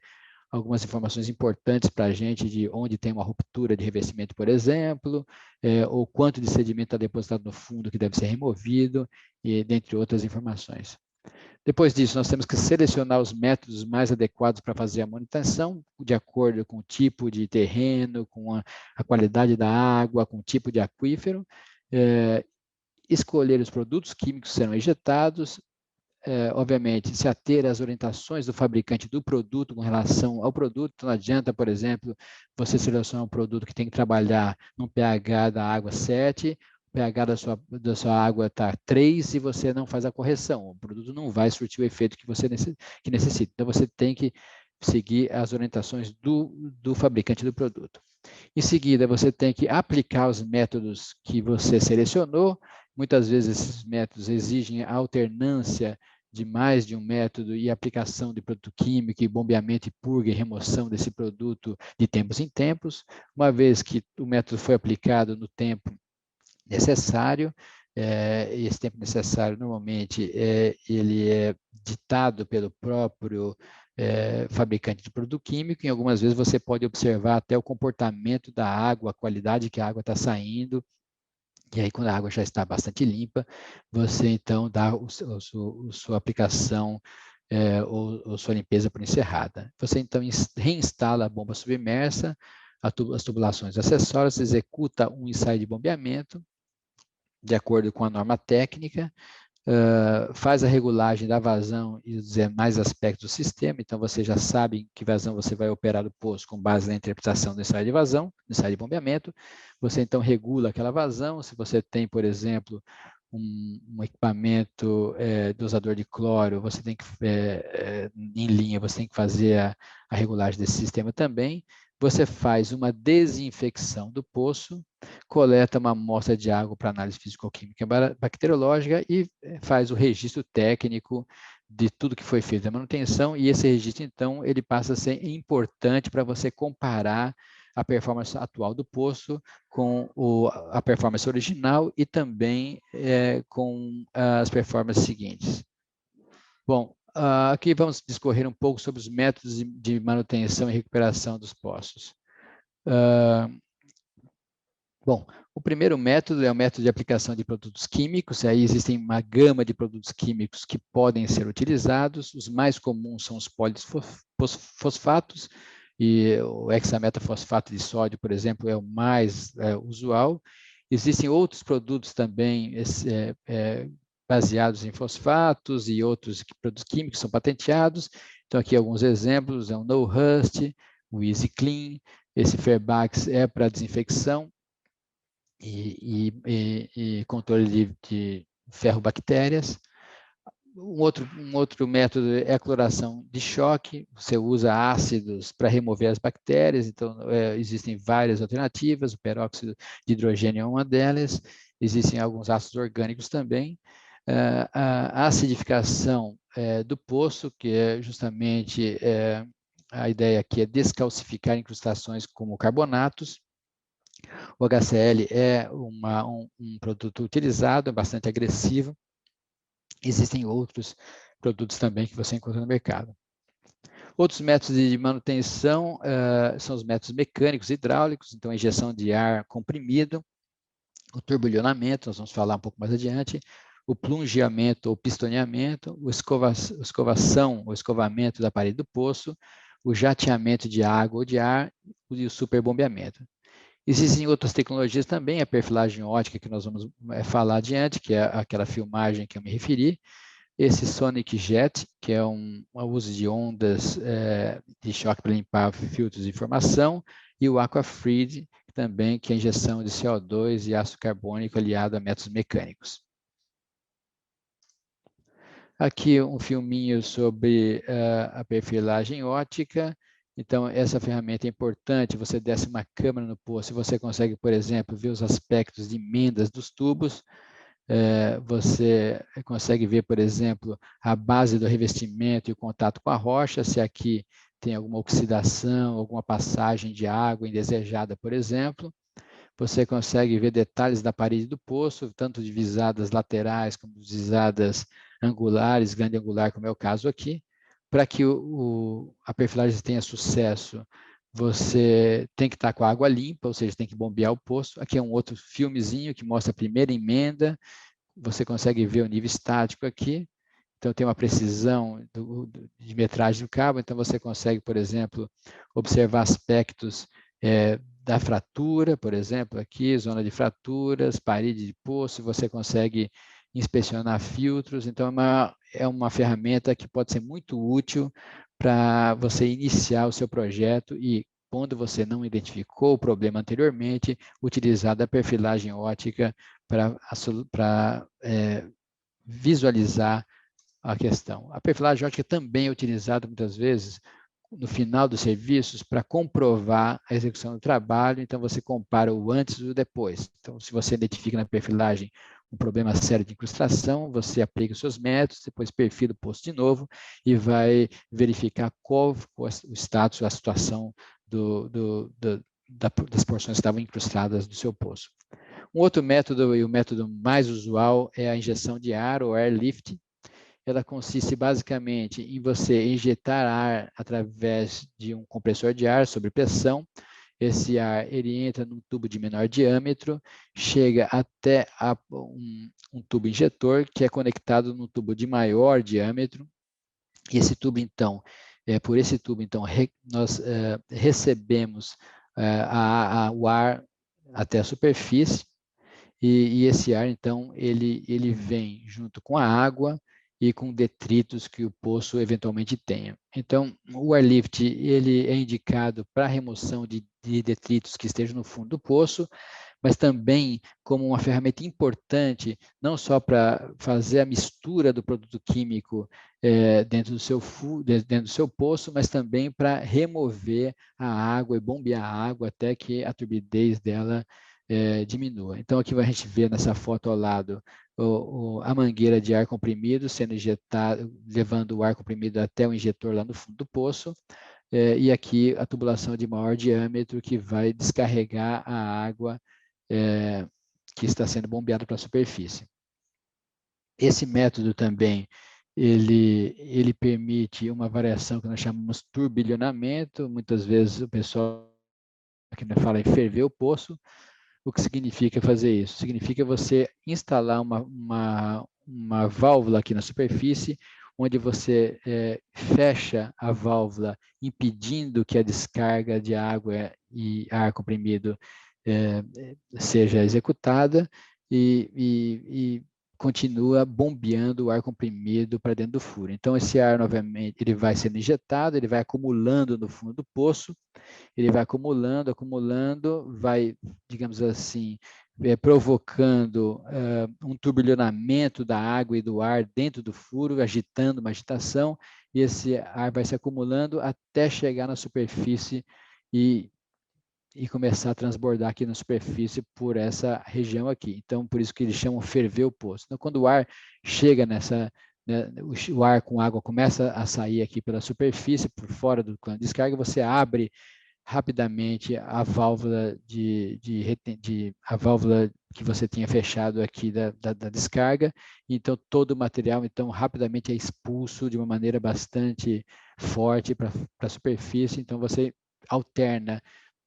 [SPEAKER 1] algumas informações importantes para a gente de onde tem uma ruptura de revestimento, por exemplo, ou quanto de sedimento está depositado no fundo que deve ser removido, e dentre outras informações. Depois disso, nós temos que selecionar os métodos mais adequados para fazer a manutenção, de acordo com o tipo de terreno, com a qualidade da água, com o tipo de aquífero, escolher os produtos químicos que serão injetados, obviamente, se ater às orientações do fabricante do produto com relação ao produto. Então, não adianta, por exemplo, você selecionar um produto que tem que trabalhar num pH da água 7, o pH da sua água está 3 e você não faz a correção. O produto não vai surtir o efeito que você necessita. Então, você tem que seguir as orientações do fabricante do produto. Em seguida, você tem que aplicar os métodos que você selecionou. Muitas vezes esses métodos exigem a alternância de mais de um método e aplicação de produto químico, e bombeamento e purga e remoção desse produto de tempos em tempos. Uma vez que o método foi aplicado no tempo necessário, esse tempo necessário normalmente ele é ditado pelo próprio fabricante de produto químico. Em algumas vezes você pode observar até o comportamento da água, a qualidade que a água está saindo. E aí, quando a água já está bastante limpa, você então dá sua aplicação ou sua limpeza por encerrada. Você então reinstala a bomba submersa, as tubulações acessórias, executa um ensaio de bombeamento de acordo com a norma técnica, faz a regulagem da vazão e os demais aspectos do sistema. Então, você já sabe em que vazão você vai operar o poço com base na interpretação do ensaio de vazão, do ensaio de bombeamento. Você, então, regula aquela vazão. Se você tem, por exemplo, um equipamento dosador de cloro, você tem que, em linha, você tem que fazer a regulagem desse sistema também. Você faz uma desinfecção do poço, coleta uma amostra de água para análise físico-química e bacteriológica e faz o registro técnico de tudo que foi feito da manutenção, e esse registro, então, ele passa a ser importante para você comparar a performance atual do poço com a performance original e também com as performances seguintes. Bom, aqui vamos discorrer um pouco sobre os métodos de manutenção e recuperação dos poços. Bom, o primeiro método é o método de aplicação de produtos químicos. Aí existem uma gama de produtos químicos que podem ser utilizados. Os mais comuns são os polifosfatos, e o hexametafosfato de sódio, por exemplo, é o mais usual. Existem outros produtos também baseados em fosfatos e outros produtos químicos que são patenteados. Então, aqui alguns exemplos, é o No Rust, o Easy Clean, esse Fairbax é para desinfecção e controle de ferrobactérias. Um outro método é a cloração de choque. Você usa ácidos para remover as bactérias, então existem várias alternativas, o peróxido de hidrogênio é uma delas, existem alguns ácidos orgânicos também. A acidificação do poço, que é justamente a ideia aqui é descalcificar incrustações como carbonatos. O HCl é um produto utilizado, é bastante agressivo. Existem outros produtos também que você encontra no mercado. Outros métodos de manutenção são os métodos mecânicos e hidráulicos, então a injeção de ar comprimido, o turbulhonamento, nós vamos falar um pouco mais adiante, o plungeamento ou pistoneamento, escovação ou escovamento da parede do poço, o jateamento de água ou de ar e o superbombeamento. Existem outras tecnologias também, a perfilagem ótica, que nós vamos falar adiante, que é aquela filmagem que eu me referi. Esse Sonic Jet, que é um uso de ondas de choque para limpar filtros de informação, e o Aquafreed, também, que é a injeção de CO2 e ácido carbônico aliado a métodos mecânicos. Aqui um filminho sobre a perfilagem ótica. Então, essa ferramenta é importante. Você desce uma câmera no poço e você consegue, por exemplo, ver os aspectos de emendas dos tubos. Você consegue ver, por exemplo, a base do revestimento e o contato com a rocha, se aqui tem alguma oxidação, alguma passagem de água indesejada, por exemplo. Você consegue ver detalhes da parede do poço, tanto de visadas laterais como de visadas angulares, grande angular, como é o caso aqui. Para que a perfilagem tenha sucesso, você tem que estar com a água limpa, ou seja, tem que bombear o poço. Aqui é um outro filmezinho que mostra a primeira emenda. Você consegue ver o nível estático aqui. Então, tem uma precisão de metragem do cabo. Então, você consegue, por exemplo, observar aspectos da fratura, por exemplo, aqui, zona de fraturas, parede de poço. Você consegue inspecionar filtros. Então, é uma ferramenta que pode ser muito útil para você iniciar o seu projeto e, quando você não identificou o problema anteriormente, utilizar da perfilagem óptica para visualizar a questão. A perfilagem óptica também é utilizada muitas vezes no final dos serviços para comprovar a execução do trabalho. Então, você compara o antes e o depois. Então, se você identifica na perfilagem um problema sério de incrustação, você aplica os seus métodos, depois perfila o poço de novo e vai verificar qual o status, a situação das porções que estavam incrustadas no seu poço. Um outro método, e o método mais usual, é a injeção de ar, ou airlift. Ela consiste basicamente em você injetar ar através de um compressor de ar sob pressão. Esse ar ele entra num tubo de menor diâmetro, chega até um tubo injetor, que é conectado num tubo de maior diâmetro. E esse tubo, então, por esse tubo, então, nós recebemos o ar até a superfície, e esse ar, então, ele vem junto com a água e com detritos que o poço eventualmente tenha. Então, o airlift ele é indicado para a remoção de detritos que estejam no fundo do poço, mas também como uma ferramenta importante, não só para fazer a mistura do produto químico dentro do seu poço, mas também para remover a água e bombear a água até que a turbidez dela diminua. Então, aqui a gente vê nessa foto ao lado a mangueira de ar comprimido sendo injetada, levando o ar comprimido até o injetor lá no fundo do poço, e aqui a tubulação de maior diâmetro que vai descarregar a água que está sendo bombeada para a superfície. Esse método também, ele permite uma variação que nós chamamos turbilhonamento. Muitas vezes o pessoal que fala em ferver o poço. O que significa fazer isso? Significa você instalar uma válvula aqui na superfície, onde você fecha a válvula, impedindo que a descarga de água e ar comprimido seja executada, e continua bombeando o ar comprimido para dentro do furo. Então, esse ar, novamente, ele vai sendo injetado, ele vai acumulando no fundo do poço, ele vai acumulando, vai, digamos assim, provocando um turbilhonamento da água e do ar dentro do furo, agitando uma agitação, e esse ar vai se acumulando até chegar na superfície e começar a transbordar aqui na superfície por essa região aqui. Então, por isso que eles chamam ferver o poço. Então, quando o ar chega o ar com água começa a sair aqui pela superfície, por fora do cano de descarga, você abre rapidamente a válvula a válvula que você tinha fechado aqui da descarga. Então, todo o material, então, rapidamente é expulso de uma maneira bastante forte para a superfície. Então, você alterna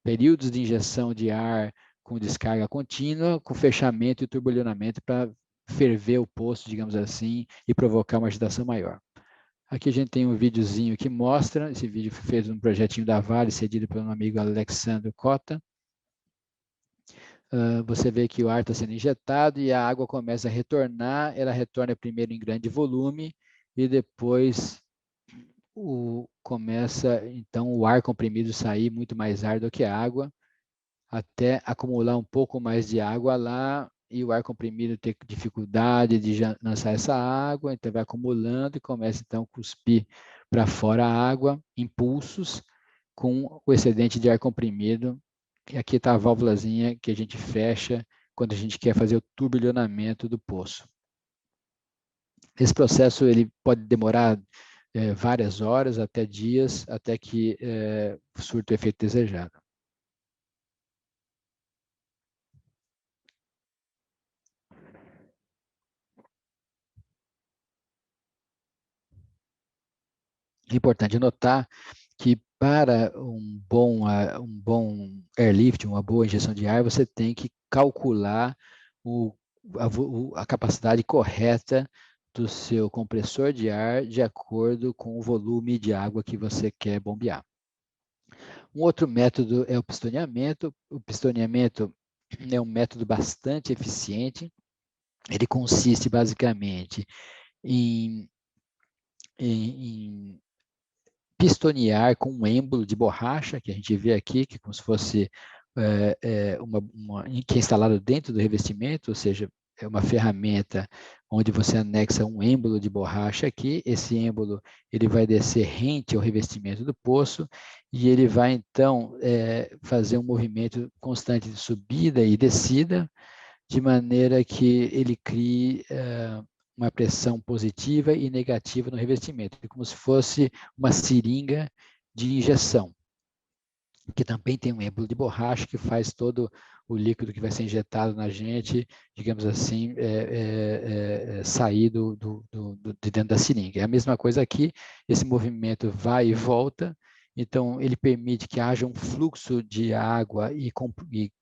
[SPEAKER 1] períodos de injeção de ar com descarga contínua, com fechamento e turbilhonamento para ferver o poço, digamos assim, e provocar uma agitação maior. Aqui a gente tem um videozinho que mostra, esse vídeo foi feito num projetinho da Vale, cedido pelo meu amigo Alexandre Cota. Você vê que o ar está sendo injetado e a água começa a retornar, ela retorna primeiro em grande volume e depois começa, então, o ar comprimido sair muito mais ar do que a água, até acumular um pouco mais de água lá e o ar comprimido ter dificuldade de lançar essa água, então vai acumulando e começa então a cuspir para fora a água, impulsos, com o excedente de ar comprimido. E aqui está a válvulazinha que a gente fecha quando a gente quer fazer o turbilhonamento do poço. Esse processo ele pode demorar várias horas, até dias, até que surta o efeito desejado. É importante notar que para um bom airlift, uma boa injeção de ar, você tem que calcular a capacidade correta do seu compressor de ar de acordo com o volume de água que você quer bombear. Um outro método é o pistoneamento. O pistoneamento é um método bastante eficiente. Ele consiste basicamente em pistonear com um êmbolo de borracha, que a gente vê aqui, que é como se fosse que é instalado dentro do revestimento, ou seja, é uma ferramenta onde você anexa um êmbolo de borracha aqui. Esse êmbolo ele vai descer rente ao revestimento do poço e ele vai, então, fazer um movimento constante de subida e descida, de maneira que ele crie uma pressão positiva e negativa no revestimento, como se fosse uma seringa de injeção, que também tem um êmbolo de borracha que faz todo o líquido que vai ser injetado na gente, digamos assim, sair de dentro da seringa. É a mesma coisa aqui, esse movimento vai e volta, então ele permite que haja um fluxo de água e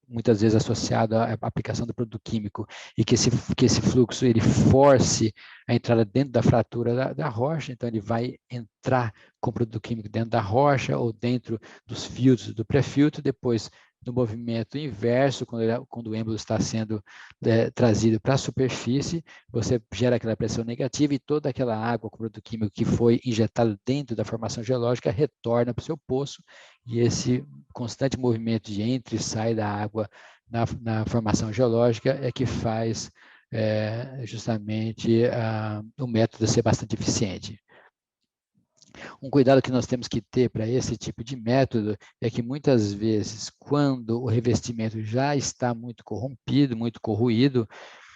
[SPEAKER 1] muitas vezes associado à aplicação do produto químico, e que esse fluxo ele force a entrada dentro da fratura da rocha, então ele vai entrar com o produto químico dentro da rocha ou dentro dos filtros do pré-filtro, depois no movimento inverso, quando o êmbolo está sendo trazido para a superfície, você gera aquela pressão negativa e toda aquela água com o produto químico que foi injetado dentro da formação geológica retorna para o seu poço, e esse constante movimento de entra e sai da água na formação geológica é que faz justamente o método ser bastante eficiente. Um cuidado que nós temos que ter para esse tipo de método é que muitas vezes, quando o revestimento já está muito corrompido, muito corroído,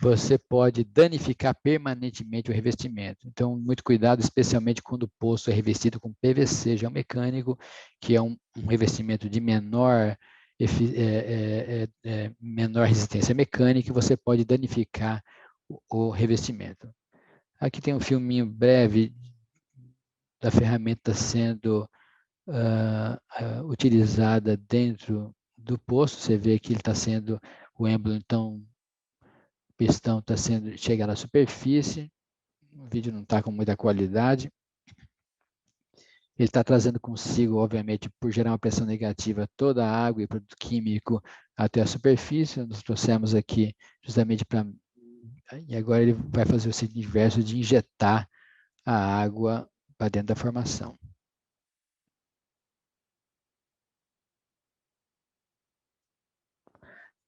[SPEAKER 1] você pode danificar permanentemente o revestimento. Então, muito cuidado, especialmente quando o poço é revestido com PVC geomecânico, que é um revestimento de menor resistência mecânica, e você pode danificar o revestimento. Aqui tem um filminho breve da ferramenta sendo utilizada dentro do poço. Você vê que ele está sendo, o êmbolo, então, o pistão está sendo, chega na superfície, o vídeo não está com muita qualidade. Ele está trazendo consigo, obviamente, por gerar uma pressão negativa, toda a água e produto químico até a superfície. Nós trouxemos aqui justamente para... E agora ele vai fazer o seguinte inverso de injetar a água para dentro da formação.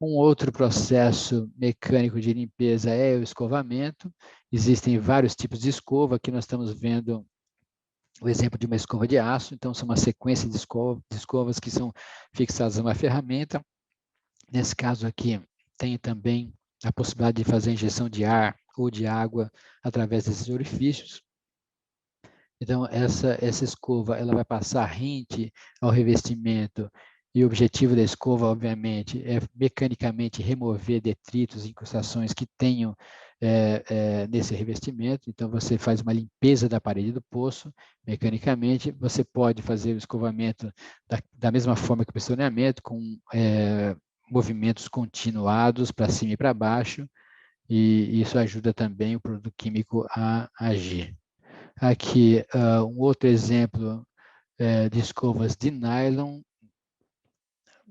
[SPEAKER 1] Um outro processo mecânico de limpeza é o escovamento. Existem vários tipos de escova. Aqui nós estamos vendo o exemplo de uma escova de aço. Então, são uma sequência de escovas que são fixadas a uma ferramenta. Nesse caso aqui, tem também a possibilidade de fazer a injeção de ar ou de água através desses orifícios. Então, essa escova ela vai passar rente ao revestimento, e o objetivo da escova, obviamente, é mecanicamente remover detritos e incrustações que tenham nesse revestimento. Então, você faz uma limpeza da parede do poço mecanicamente. Você pode fazer o escovamento da mesma forma que o pistoneamento, com movimentos continuados para cima e para baixo, e isso ajuda também o produto químico a agir. Aqui, um outro exemplo de escovas de nylon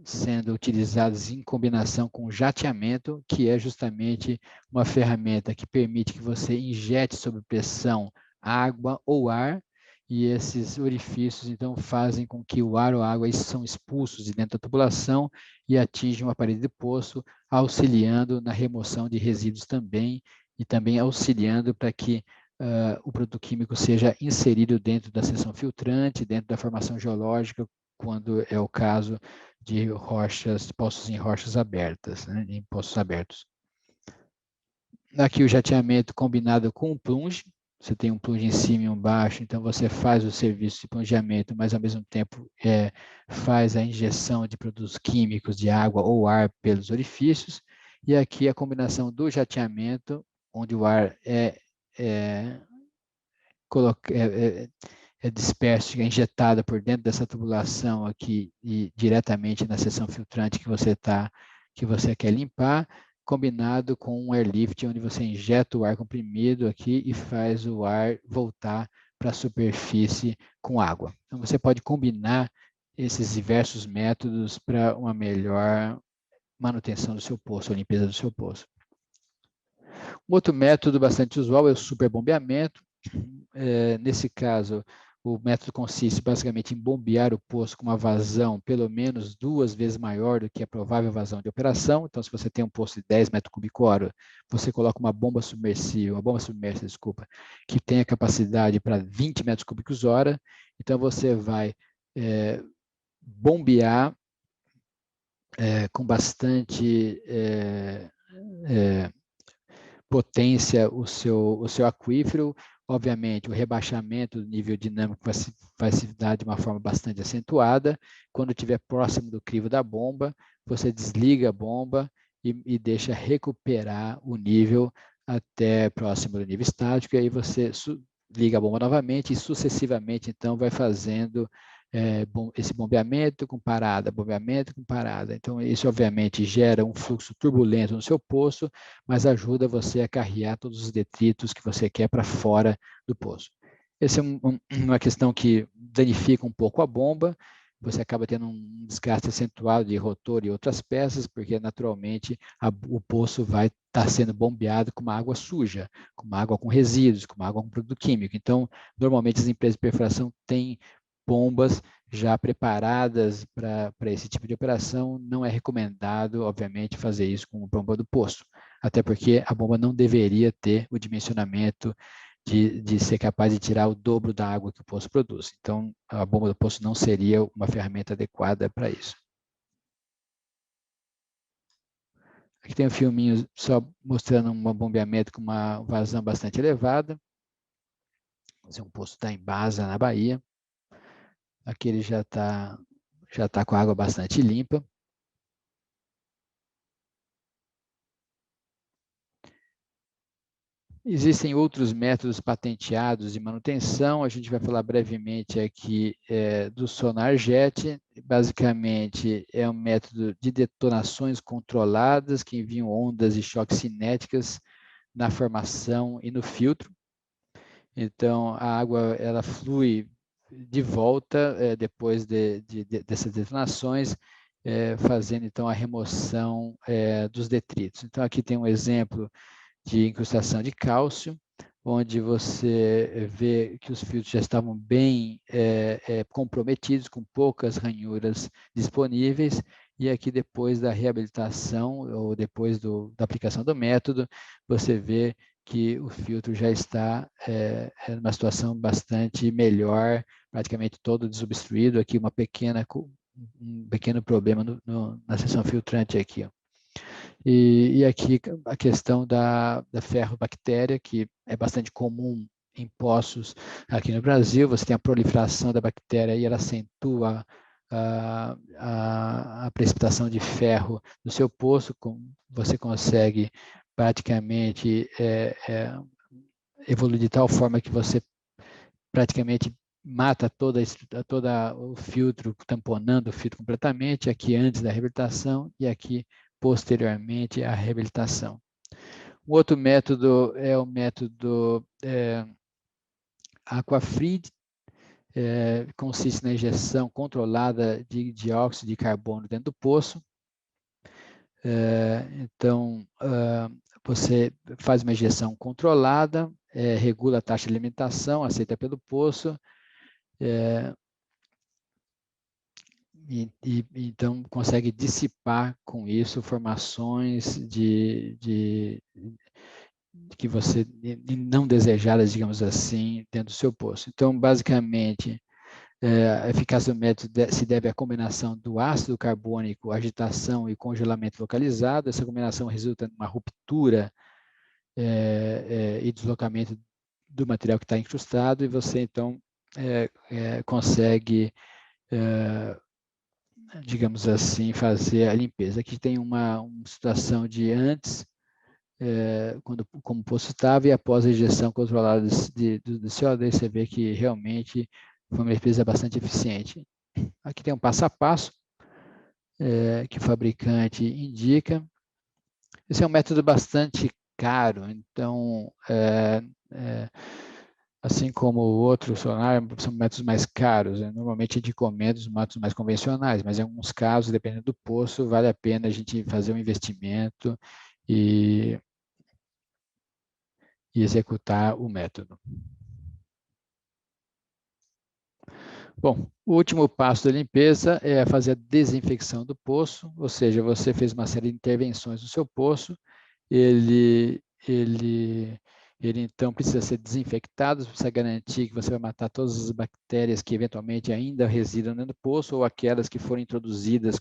[SPEAKER 1] sendo utilizadas em combinação com jateamento, que é justamente uma ferramenta que permite que você injete sob pressão água ou ar, e esses orifícios, então, fazem com que o ar ou a água são expulsos de dentro da tubulação e atingem a parede do poço, auxiliando na remoção de resíduos também, e também auxiliando para que o produto químico seja inserido dentro da seção filtrante, dentro da formação geológica, quando é o caso de poços em rochas abertas, né, em poços abertos. Aqui o jateamento combinado com o plunge. Você tem um plunge em cima e um baixo, então você faz o serviço de plungeamento, mas ao mesmo tempo faz a injeção de produtos químicos, de água ou ar pelos orifícios. E aqui a combinação do jateamento, onde o ar é disperso, é injetada por dentro dessa tubulação aqui e diretamente na seção filtrante que você quer limpar, combinado com um airlift, onde você injeta o ar comprimido aqui e faz o ar voltar para a superfície com água. Então, você pode combinar esses diversos métodos para uma melhor manutenção do seu poço, a limpeza do seu poço. Um outro método bastante usual é o superbombeamento. Nesse caso, o método consiste basicamente em bombear o poço com uma vazão pelo menos 2 vezes maior do que a provável vazão de operação. Então, se você tem um poço de 10 metros cúbicos hora, você coloca uma bomba submersa, desculpa, que tem a capacidade para 20 metros cúbicos hora. Então, você vai bombear com bastante potência o seu aquífero. Obviamente, o rebaixamento do nível dinâmico vai se dar de uma forma bastante acentuada. Quando estiver próximo do crivo da bomba, você desliga a bomba e deixa recuperar o nível até próximo do nível estático, e aí você liga a bomba novamente e sucessivamente, então, vai fazendo esse bombeamento com parada, bombeamento com parada. Então, isso obviamente gera um fluxo turbulento no seu poço, mas ajuda você a carregar todos os detritos que você quer para fora do poço. Essa é uma questão que danifica um pouco a bomba, você acaba tendo um desgaste acentuado de rotor e outras peças, porque naturalmente o poço vai estar sendo bombeado com uma água suja, com uma água com resíduos, com uma água com produto químico. Então, normalmente as empresas de perfuração têm bombas já preparadas para esse tipo de operação. Não é recomendado, obviamente, fazer isso com a bomba do poço, até porque a bomba não deveria ter o dimensionamento de ser capaz de tirar o dobro da água que o poço produz. Então, a bomba do poço não seria uma ferramenta adequada para isso. Aqui tem um filminho só mostrando um bombeamento com uma vazão bastante elevada. Um poço está em Baza, na Bahia. Aqui ele já tá com a água bastante limpa. Existem outros métodos patenteados de manutenção. A gente vai falar brevemente aqui do sonar jet. Basicamente, é um método de detonações controladas que enviam ondas e choques cinéticas na formação e no filtro. Então, a água ela flui de volta depois dessas detonações, fazendo então a remoção dos detritos. Então, aqui tem um exemplo de incrustação de cálcio, onde você vê que os filtros já estavam bem comprometidos, com poucas ranhuras disponíveis, e aqui depois da reabilitação, ou depois da aplicação do método, você vê que o filtro já está numa situação bastante melhor, praticamente todo desobstruído. Aqui um pequeno problema na seção filtrante aqui, ó. E aqui a questão da ferrobactéria, que é bastante comum em poços aqui no Brasil. Você tem a proliferação da bactéria e ela acentua a precipitação de ferro no seu poço. Você consegue praticamente evoluir de tal forma que você praticamente mata todo o filtro, tamponando o filtro completamente, aqui antes da reabilitação e aqui posteriormente à reabilitação. Um outro método é o método Aquafrid, consiste na injeção controlada de dióxido de carbono dentro do poço. Então, você faz uma injeção controlada, regula a taxa de alimentação aceita pelo poço, então consegue dissipar com isso formações que você não desejadas, digamos assim, dentro do seu poço. Então, basicamente, a eficácia do método se deve à combinação do ácido carbônico, agitação e congelamento localizado. Essa combinação resulta numa ruptura e deslocamento do material que está incrustado, e você, então, consegue, digamos assim, fazer a limpeza. Aqui tem uma situação de antes, como o poço estava, e após a injeção controlada do CO2, você vê que realmente foi uma limpeza bastante eficiente. Aqui tem um passo a passo que o fabricante indica. Esse é um método bastante caro, então, assim como o outro sonar, são métodos mais caros. Normalmente a gente recomenda os métodos mais convencionais, mas em alguns casos, dependendo do poço, vale a pena a gente fazer um investimento e e executar o método. Bom, o último passo da limpeza é fazer a desinfecção do poço, ou seja, você fez uma série de intervenções no seu poço, ele então precisa ser desinfectado, você precisa garantir que você vai matar todas as bactérias que eventualmente ainda residam dentro do poço ou aquelas que foram introduzidas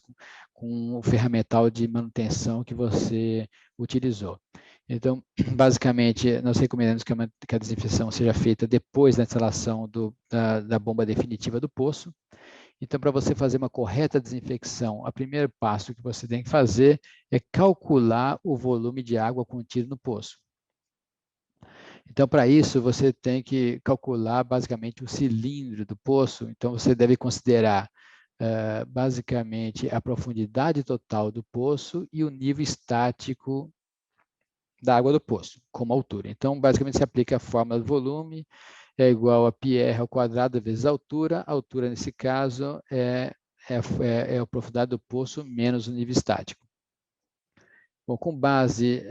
[SPEAKER 1] com o ferramental de manutenção que você utilizou. Então, basicamente, nós recomendamos que a desinfecção seja feita depois da instalação da bomba definitiva do poço. Então, para você fazer uma correta desinfecção, o primeiro passo que você tem que fazer é calcular o volume de água contido no poço. Então, para isso, você tem que calcular basicamente o cilindro do poço. Então, você deve considerar basicamente a profundidade total do poço e o nível estático da água do poço, como altura. Então, basicamente, se aplica a fórmula do volume, é igual a πr ao quadrado vezes a altura. A altura, nesse caso, é a profundidade do poço menos o nível estático. Bom, com base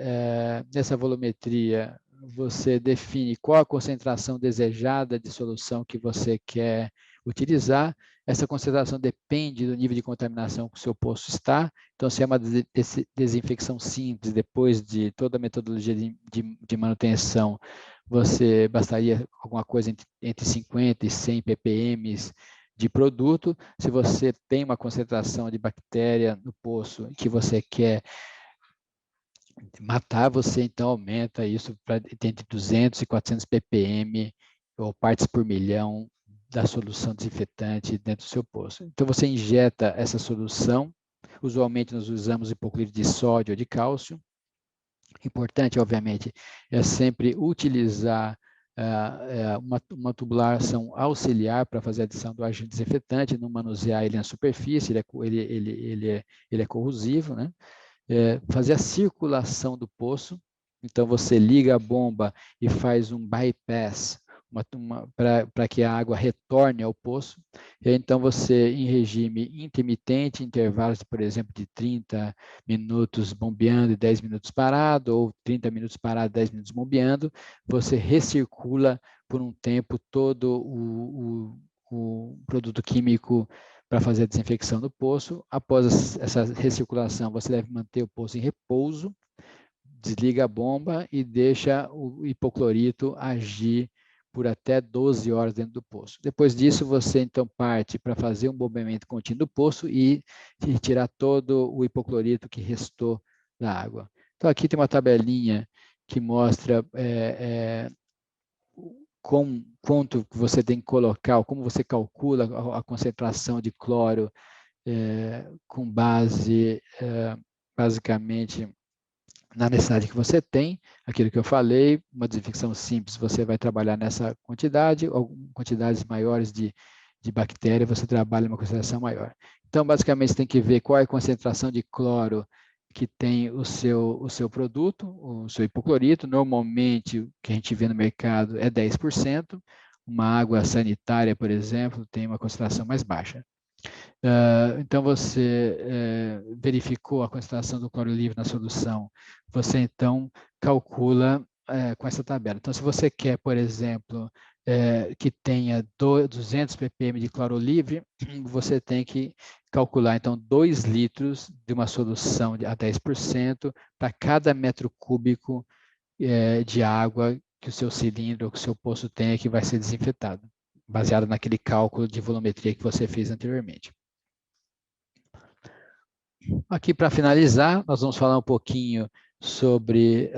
[SPEAKER 1] nessa volumetria, você define qual a concentração desejada de solução que você quer utilizar. Essa concentração depende do nível de contaminação que o seu poço está. Então, se é uma desinfecção simples, depois de toda a metodologia de manutenção, você bastaria alguma coisa entre 50 e 100 ppm de produto. Se você tem uma concentração de bactéria no poço que você quer matar, você então aumenta isso para entre 200 e 400 ppm ou partes por milhão da solução desinfetante dentro do seu poço. Então você injeta essa solução, usualmente nós usamos hipoclorito de sódio ou de cálcio. Importante, obviamente, é sempre utilizar uma tubulação auxiliar para fazer a adição do agente desinfetante, não manusear ele na superfície, ele é corrosivo, né? Fazer a circulação do poço. Então, você liga a bomba e faz um bypass para que a água retorne ao poço. E aí, então, você, em regime intermitente, intervalos, por exemplo, de 30 minutos bombeando e 10 minutos parado, ou 30 minutos parado, 10 minutos bombeando, você recircula por um tempo todo o produto químico para fazer a desinfecção do poço. Após essa recirculação, você deve manter o poço em repouso, desliga a bomba e deixa o hipoclorito agir por até 12 horas dentro do poço. Depois disso, você então parte para fazer um bombeamento contínuo do poço e retirar todo o hipoclorito que restou da água. Então, aqui tem uma tabelinha que mostra quanto você tem que colocar, como você calcula a concentração de cloro com base, basicamente, na necessidade que você tem, aquilo que eu falei, uma desinfecção simples, você vai trabalhar nessa quantidade, ou quantidades maiores de bactéria, você trabalha uma concentração maior. Então, basicamente, você tem que ver qual é a concentração de cloro que tem o seu produto, o seu hipoclorito. Normalmente, o que a gente vê no mercado é 10%. Uma água sanitária, por exemplo, tem uma concentração mais baixa. Então, você verificou a concentração do cloro livre na solução, você então calcula com essa tabela. Então, se você quer, por exemplo, que tenha 200 ppm de cloro livre, você tem que calcular, então, 2 litros de uma solução a 10% para cada metro cúbico de água que o seu cilindro ou que o seu poço tenha que vai ser desinfetado, baseado naquele cálculo de volumetria que você fez anteriormente. Aqui, para finalizar, nós vamos falar um pouquinho sobre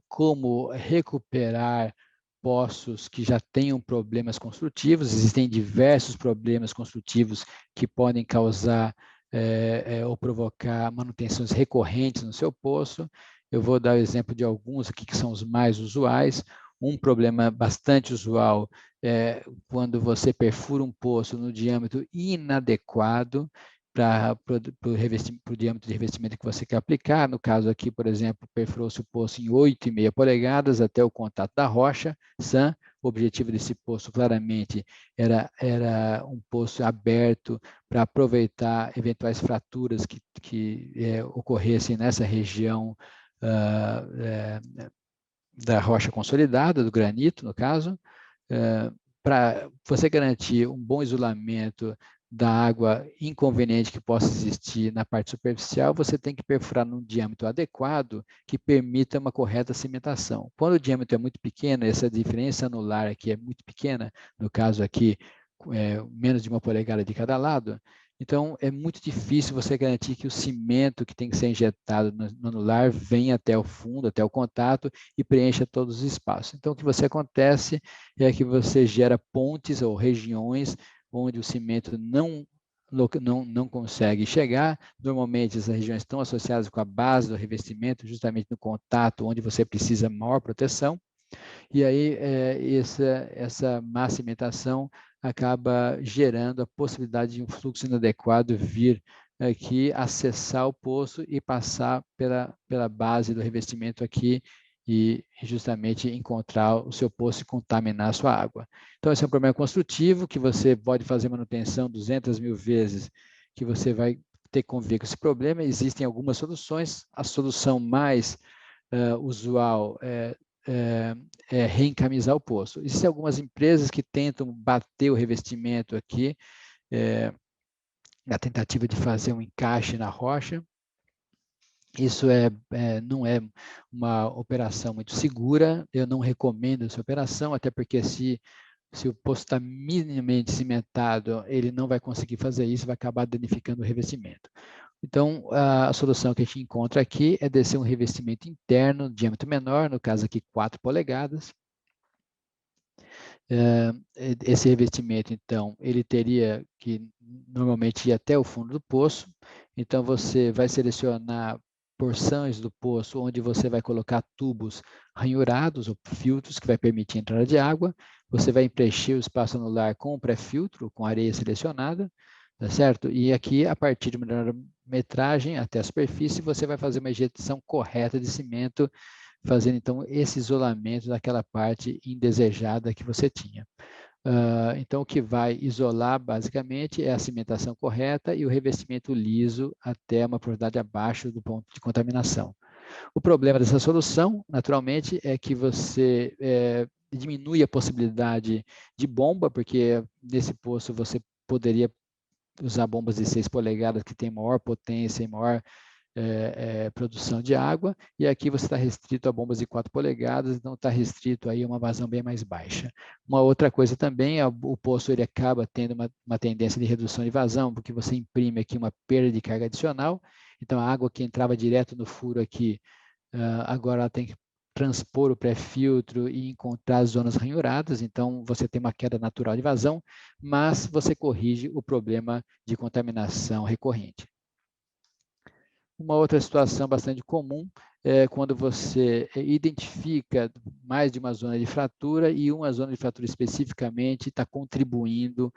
[SPEAKER 1] como recuperar poços que já tenham problemas construtivos. Existem diversos problemas construtivos que podem causar ou provocar manutenções recorrentes no seu poço. Eu vou dar o exemplo de alguns aqui que são os mais usuais. Um problema bastante usual é quando você perfura um poço no diâmetro inadequado para o diâmetro de revestimento que você quer aplicar. No caso aqui, por exemplo, perfurou-se o poço em 8,5 polegadas até o contato da rocha SAN. O objetivo desse poço, claramente, era um poço aberto para aproveitar eventuais fraturas que ocorressem nessa região da rocha consolidada, do granito, no caso, para você garantir um bom isolamento da água inconveniente que possa existir na parte superficial, você tem que perfurar num diâmetro adequado que permita uma correta cimentação. Quando o diâmetro é muito pequeno, essa diferença anular aqui é muito pequena, no caso aqui, menos de 1 polegada de cada lado, então é muito difícil você garantir que o cimento que tem que ser injetado no anular venha até o fundo, até o contato e preencha todos os espaços. Então, o que acontece é que você gera pontes ou regiões onde o cimento não consegue chegar. Normalmente, essas regiões estão associadas com a base do revestimento, justamente no contato, onde você precisa maior proteção. E aí, essa má cimentação acaba gerando a possibilidade de um fluxo inadequado vir aqui, acessar o poço e passar pela base do revestimento aqui e justamente encontrar o seu poço e contaminar a sua água. Então, esse é um problema construtivo que você pode fazer manutenção 200.000 vezes, que você vai ter que conviver com esse problema. Existem algumas soluções. A solução mais usual é reencamisar o poço. Existem algumas empresas que tentam bater o revestimento aqui, na tentativa de fazer um encaixe na rocha. Isso não é uma operação muito segura, eu não recomendo essa operação, até porque se o poço está minimamente cimentado, ele não vai conseguir fazer isso, vai acabar danificando o revestimento. Então, a solução que a gente encontra aqui é descer um revestimento interno, de diâmetro menor, no caso aqui 4 polegadas. Esse revestimento, então, ele teria que normalmente ir até o fundo do poço. Então, você vai selecionar porções do poço onde você vai colocar tubos ranhurados ou filtros que vai permitir a entrada de água. Você vai preencher o espaço anular com o pré-filtro, com areia selecionada, tá certo? E aqui, a partir de uma metragem até a superfície, você vai fazer uma injeção correta de cimento, fazendo então esse isolamento daquela parte indesejada que você tinha. Então, o que vai isolar basicamente é a cimentação correta e o revestimento liso até uma profundidade abaixo do ponto de contaminação. O problema dessa solução, naturalmente, é que você diminui a possibilidade de bomba, porque nesse poço você poderia usar bombas de 6 polegadas que tem maior potência e maior produção de água, e aqui você está restrito a bombas de 4 polegadas, então está restrito aí a uma vazão bem mais baixa. Uma outra coisa também, o poço ele acaba tendo uma tendência de redução de vazão, porque você imprime aqui uma perda de carga adicional, então a água que entrava direto no furo aqui, agora ela tem que transpor o pré-filtro e encontrar as zonas ranhuradas, então você tem uma queda natural de vazão, mas você corrige o problema de contaminação recorrente. Uma outra situação bastante comum é quando você identifica mais de uma zona de fratura e uma zona de fratura especificamente está contribuindo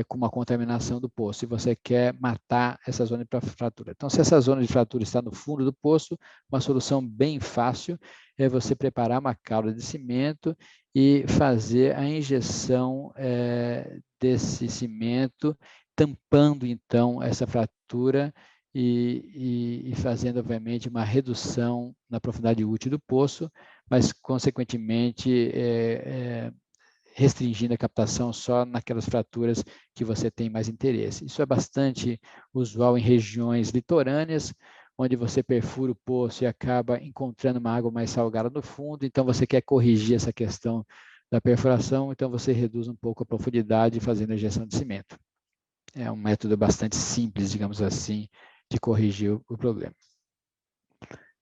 [SPEAKER 1] com uma contaminação do poço e você quer matar essa zona de fratura. Então, se essa zona de fratura está no fundo do poço, uma solução bem fácil é você preparar uma cauda de cimento e fazer a injeção desse cimento, tampando então essa fratura e fazendo, obviamente, uma redução na profundidade útil do poço, mas, consequentemente, restringindo a captação só naquelas fraturas que você tem mais interesse. Isso é bastante usual em regiões litorâneas, onde você perfura o poço e acaba encontrando uma água mais salgada no fundo, então você quer corrigir essa questão da perfuração, então você reduz um pouco a profundidade fazendo a injeção de cimento. É um método bastante simples, digamos assim, de corrigir o problema.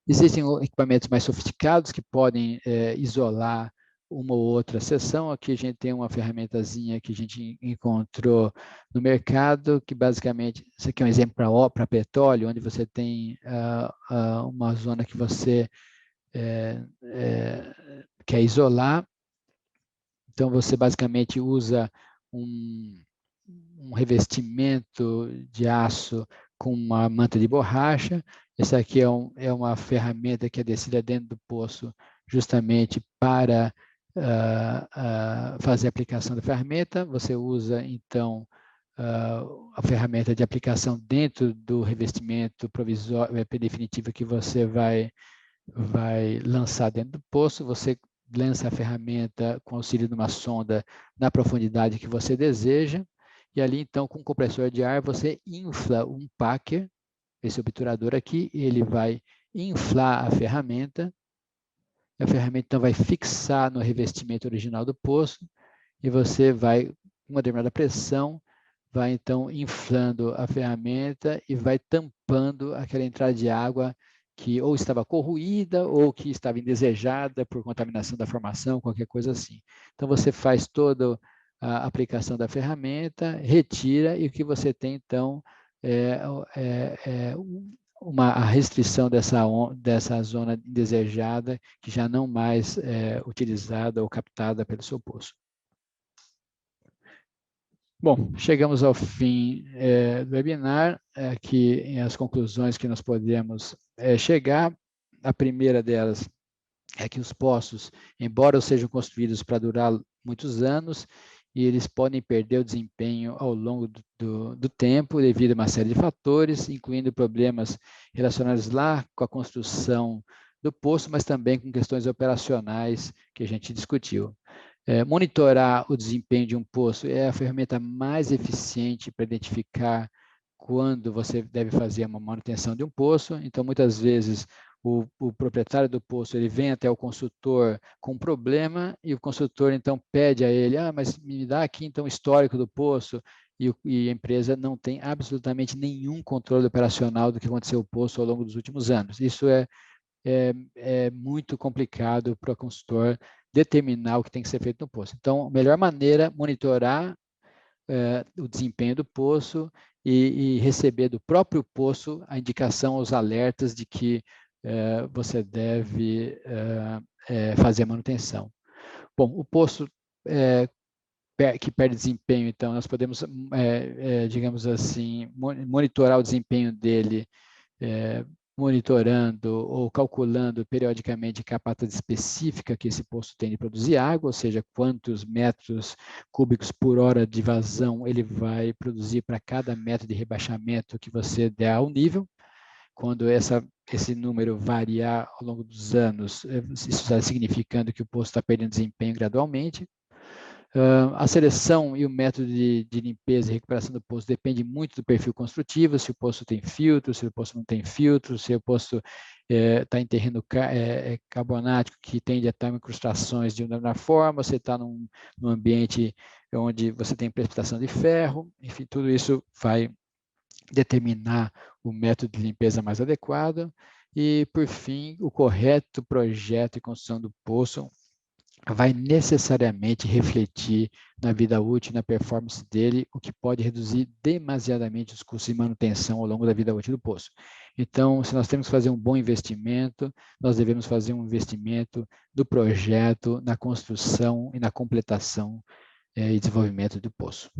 [SPEAKER 1] Existem equipamentos mais sofisticados que podem isolar uma ou outra seção. Aqui a gente tem uma ferramentazinha que a gente encontrou no mercado, que basicamente, isso aqui é um exemplo para petróleo, onde você tem uma zona que você quer isolar. Então, você basicamente usa um revestimento de aço com uma manta de borracha. Essa aqui é uma ferramenta que é descida dentro do poço justamente para fazer a aplicação da ferramenta. Você usa, então, a ferramenta de aplicação dentro do revestimento provisório, definitivo que você vai vai lançar dentro do poço, você lança a ferramenta com auxílio de uma sonda na profundidade que você deseja, e ali então com o compressor de ar você infla um packer, esse obturador aqui, ele vai inflar a ferramenta então vai fixar no revestimento original do poço, e você vai, com uma determinada pressão, vai então inflando a ferramenta e vai tampando aquela entrada de água que ou estava corroída ou que estava indesejada por contaminação da formação, qualquer coisa assim. Então você faz toda a aplicação da ferramenta, retira, e o que você tem então é a restrição dessa zona indesejada que já não mais é utilizada ou captada pelo seu poço. Bom, chegamos ao fim do webinar. Aqui em as conclusões que nós podemos chegar. A primeira delas é que os poços, embora sejam construídos para durar muitos anos, e eles podem perder o desempenho ao longo do tempo devido a uma série de fatores, incluindo problemas relacionados lá com a construção do poço, mas também com questões operacionais que a gente discutiu. Monitorar o desempenho de um poço é a ferramenta mais eficiente para identificar quando você deve fazer uma manutenção de um poço. Então, muitas vezes, o proprietário do poço ele vem até o consultor com um problema, e o consultor então pede a ele, mas me dá aqui então o histórico do poço, e a empresa não tem absolutamente nenhum controle operacional do que aconteceu no poço ao longo dos últimos anos. Isso é muito complicado para o consultor determinar o que tem que ser feito no poço. Então, a melhor maneira é monitorar o desempenho do poço e receber do próprio poço a indicação, os alertas de que você deve fazer a manutenção. Bom, o poço que perde desempenho, então, nós podemos, digamos assim, monitorar o desempenho dele monitorando ou calculando periodicamente a capacidade específica que esse poço tem de produzir água, ou seja, quantos metros cúbicos por hora de vazão ele vai produzir para cada metro de rebaixamento que você der ao nível. Quando esse número variar ao longo dos anos, isso está significando que o poço está perdendo desempenho gradualmente. A seleção e o método de limpeza e recuperação do poço depende muito do perfil construtivo, se o poço tem filtro, se o poço não tem filtro, se o poço está em terreno carbonático que tende a ter incrustações de uma forma, você está num ambiente onde você tem precipitação de ferro, enfim, tudo isso vai determinar o método de limpeza mais adequado. E, por fim, o correto projeto e construção do poço vai necessariamente refletir na vida útil e na performance dele, o que pode reduzir demasiadamente os custos de manutenção ao longo da vida útil do poço. Então, se nós temos que fazer um bom investimento, nós devemos fazer um investimento do projeto, na construção e na completação e desenvolvimento do poço.